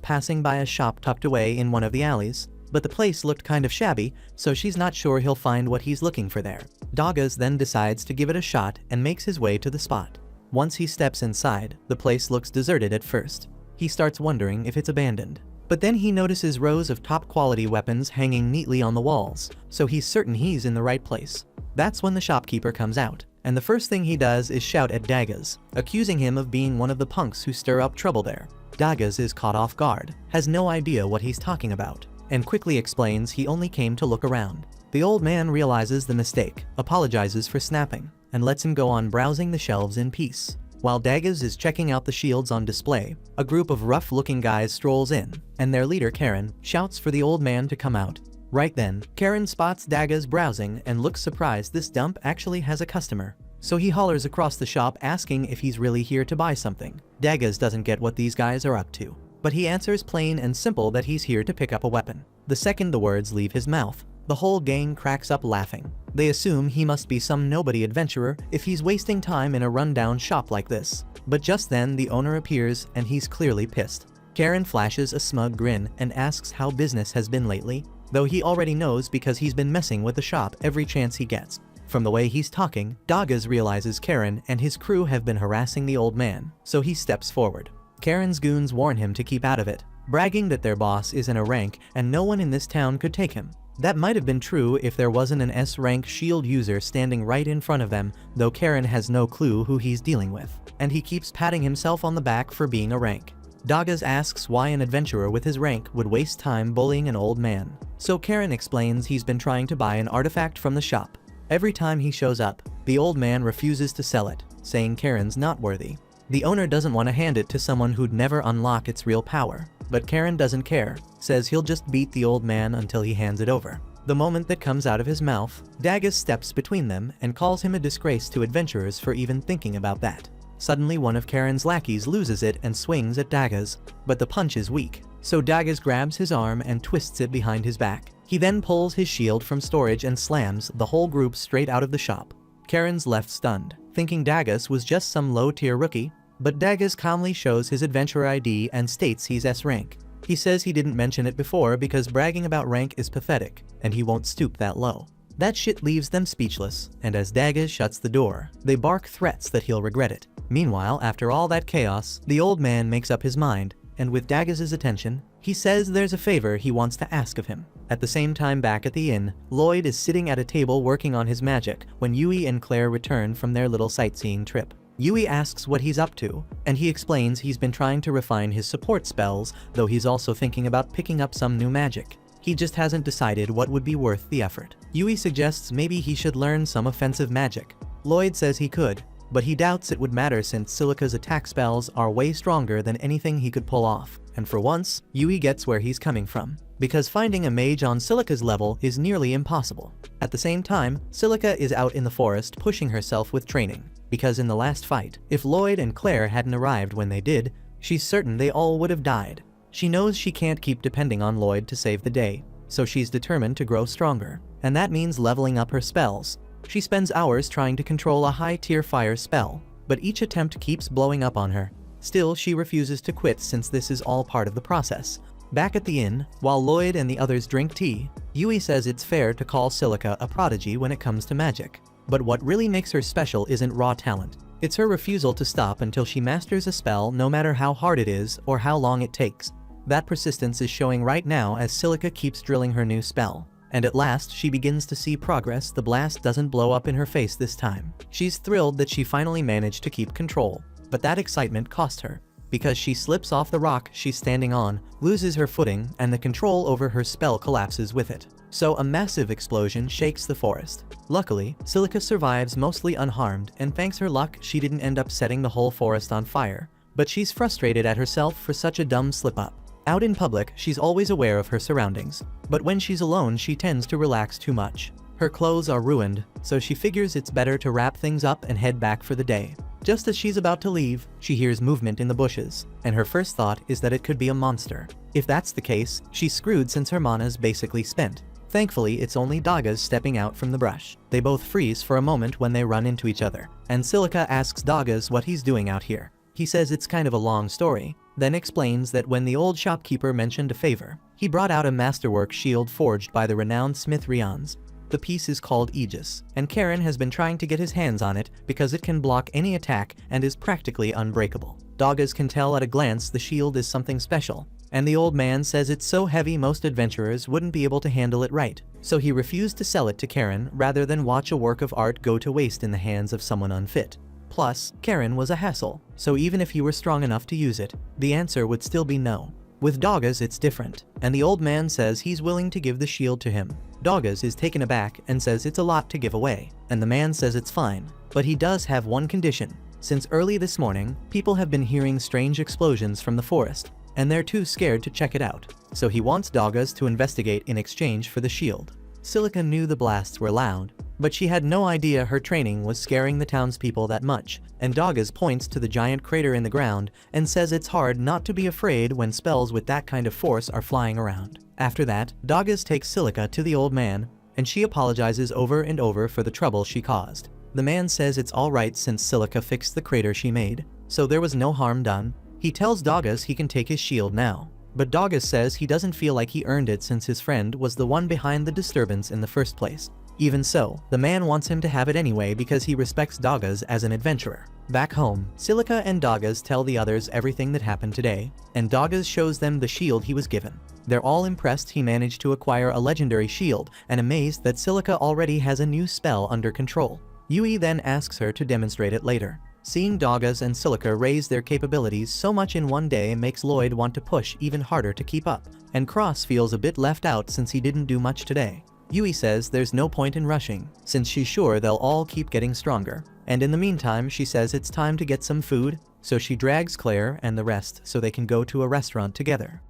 Speaker 1: passing by a shop tucked away in one of the alleys, but the place looked kind of shabby, so she's not sure he'll find what he's looking for there. Daggers then decides to give it a shot and makes his way to the spot. Once he steps inside, the place looks deserted at first. He starts wondering if it's abandoned. But then he notices rows of top-quality weapons hanging neatly on the walls, so he's certain he's in the right place. That's when the shopkeeper comes out, and the first thing he does is shout at Daggers, accusing him of being one of the punks who stir up trouble there. Daggers is caught off guard, has no idea what he's talking about, and quickly explains he only came to look around. The old man realizes the mistake, apologizes for snapping, and lets him go on browsing the shelves in peace. While Daggers is checking out the shields on display, a group of rough-looking guys strolls in, and their leader Karen shouts for the old man to come out. Right then, Karen spots Daggers browsing and looks surprised this dump actually has a customer. So he hollers across the shop asking if he's really here to buy something. Daggers doesn't get what these guys are up to, but he answers plain and simple that he's here to pick up a weapon. The second the words leave his mouth, the whole gang cracks up laughing. They assume he must be some nobody adventurer if he's wasting time in a rundown shop like this. But just then the owner appears and he's clearly pissed. Karen flashes a smug grin and asks how business has been lately, though he already knows because he's been messing with the shop every chance he gets. From the way he's talking, Daggers realizes Karen and his crew have been harassing the old man, so he steps forward. Karen's goons warn him to keep out of it, bragging that their boss is in a rank and no one in this town could take him. That might have been true if there wasn't an S-rank shield user standing right in front of them, though Karen has no clue who he's dealing with, and he keeps patting himself on the back for being a rank. Daggers asks why an adventurer with his rank would waste time bullying an old man, so Karen explains he's been trying to buy an artifact from the shop. Every time he shows up, the old man refuses to sell it, saying Karen's not worthy. The owner doesn't want to hand it to someone who'd never unlock its real power, but Karen doesn't care, says he'll just beat the old man until he hands it over. The moment that comes out of his mouth, Daggers steps between them and calls him a disgrace to adventurers for even thinking about that. Suddenly one of Karen's lackeys loses it and swings at Daggers, but the punch is weak, so Daggers grabs his arm and twists it behind his back. He then pulls his shield from storage and slams the whole group straight out of the shop. Karen's left stunned, thinking Daggers was just some low-tier rookie, but Daggers calmly shows his adventurer ID and states he's S-rank. He says he didn't mention it before because bragging about rank is pathetic, and he won't stoop that low. That shit leaves them speechless, and as Daggers shuts the door, they bark threats that he'll regret it. Meanwhile, after all that chaos, the old man makes up his mind, and with Daggers' attention, he says there's a favor he wants to ask of him. At the same time back at the inn, Lloyd is sitting at a table working on his magic when Yui and Claire return from their little sightseeing trip. Yui asks what he's up to, and he explains he's been trying to refine his support spells, though he's also thinking about picking up some new magic. He just hasn't decided what would be worth the effort. Yui suggests maybe he should learn some offensive magic. Lloyd says he could, but he doubts it would matter since Silica's attack spells are way stronger than anything he could pull off. And for once, Yui gets where he's coming from, because finding a mage on Silica's level is nearly impossible. At the same time, Silica is out in the forest pushing herself with training, because in the last fight, if Lloyd and Claire hadn't arrived when they did, she's certain they all would have died. She knows she can't keep depending on Lloyd to save the day, so she's determined to grow stronger, and that means leveling up her spells. She spends hours trying to control a high-tier fire spell, but each attempt keeps blowing up on her. Still, she refuses to quit since this is all part of the process. Back at the inn, while Lloyd and the others drink tea, Yui says it's fair to call Silica a prodigy when it comes to magic. But what really makes her special isn't raw talent. It's her refusal to stop until she masters a spell, no matter how hard it is or how long it takes. That persistence is showing right now as Silica keeps drilling her new spell. And at last, she begins to see progress. The blast doesn't blow up in her face this time. She's thrilled that she finally managed to keep control. But that excitement cost her, because she slips off the rock she's standing on, loses her footing, and the control over her spell collapses with it. So a massive explosion shakes the forest. Luckily, Silica survives mostly unharmed, and thanks her luck she didn't end up setting the whole forest on fire. But she's frustrated at herself for such a dumb slip-up. Out in public, she's always aware of her surroundings. But when she's alone, she tends to relax too much. Her clothes are ruined, so she figures it's better to wrap things up and head back for the day. Just as she's about to leave, she hears movement in the bushes, and her first thought is that it could be a monster. If that's the case, she's screwed since her mana's basically spent. Thankfully, it's only Dagas stepping out from the brush. They both freeze for a moment when they run into each other, and Silica asks Dagas what he's doing out here. He says it's kind of a long story, then explains that when the old shopkeeper mentioned a favor, he brought out a masterwork shield forged by the renowned smith Rians. The piece is called Aegis, and Karen has been trying to get his hands on it because it can block any attack and is practically unbreakable. Dagas can tell at a glance the shield is something special, and the old man says it's so heavy most adventurers wouldn't be able to handle it right, so he refused to sell it to Karen rather than watch a work of art go to waste in the hands of someone unfit. Plus, Karen was a hassle, so even if he were strong enough to use it, the answer would still be no. With Dagas it's different, and the old man says he's willing to give the shield to him. Dagas is taken aback and says it's a lot to give away, and the man says it's fine, but he does have one condition. Since early this morning, people have been hearing strange explosions from the forest, and they're too scared to check it out, so he wants Dagas to investigate in exchange for the shield. Silica knew the blasts were loud, but she had no idea her training was scaring the townspeople that much, and Dagas points to the giant crater in the ground and says it's hard not to be afraid when spells with that kind of force are flying around. After that, Dagas takes Silica to the old man, and she apologizes over and over for the trouble she caused. The man says it's alright since Silica fixed the crater she made, so there was no harm done. He tells Dagas he can take his shield now, but Dagas says he doesn't feel like he earned it since his friend was the one behind the disturbance in the first place. Even so, the man wants him to have it anyway because he respects Dagas as an adventurer. Back home, Silica and Dagas tell the others everything that happened today, and Dagas shows them the shield he was given. They're all impressed he managed to acquire a legendary shield and amazed that Silica already has a new spell under control. Yui then asks her to demonstrate it later. Seeing Dagas and Silica raise their capabilities so much in one day makes Lloyd want to push even harder to keep up, and Cross feels a bit left out since he didn't do much today. Yui says there's no point in rushing, since she's sure they'll all keep getting stronger, and in the meantime she says it's time to get some food, so she drags Claire and the rest so they can go to a restaurant together.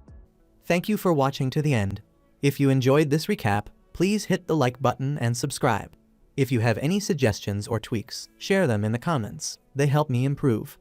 Speaker 1: Thank you for watching to the end. If you enjoyed this recap, please hit the like button and subscribe. If you have any suggestions or tweaks, share them in the comments. They help me improve.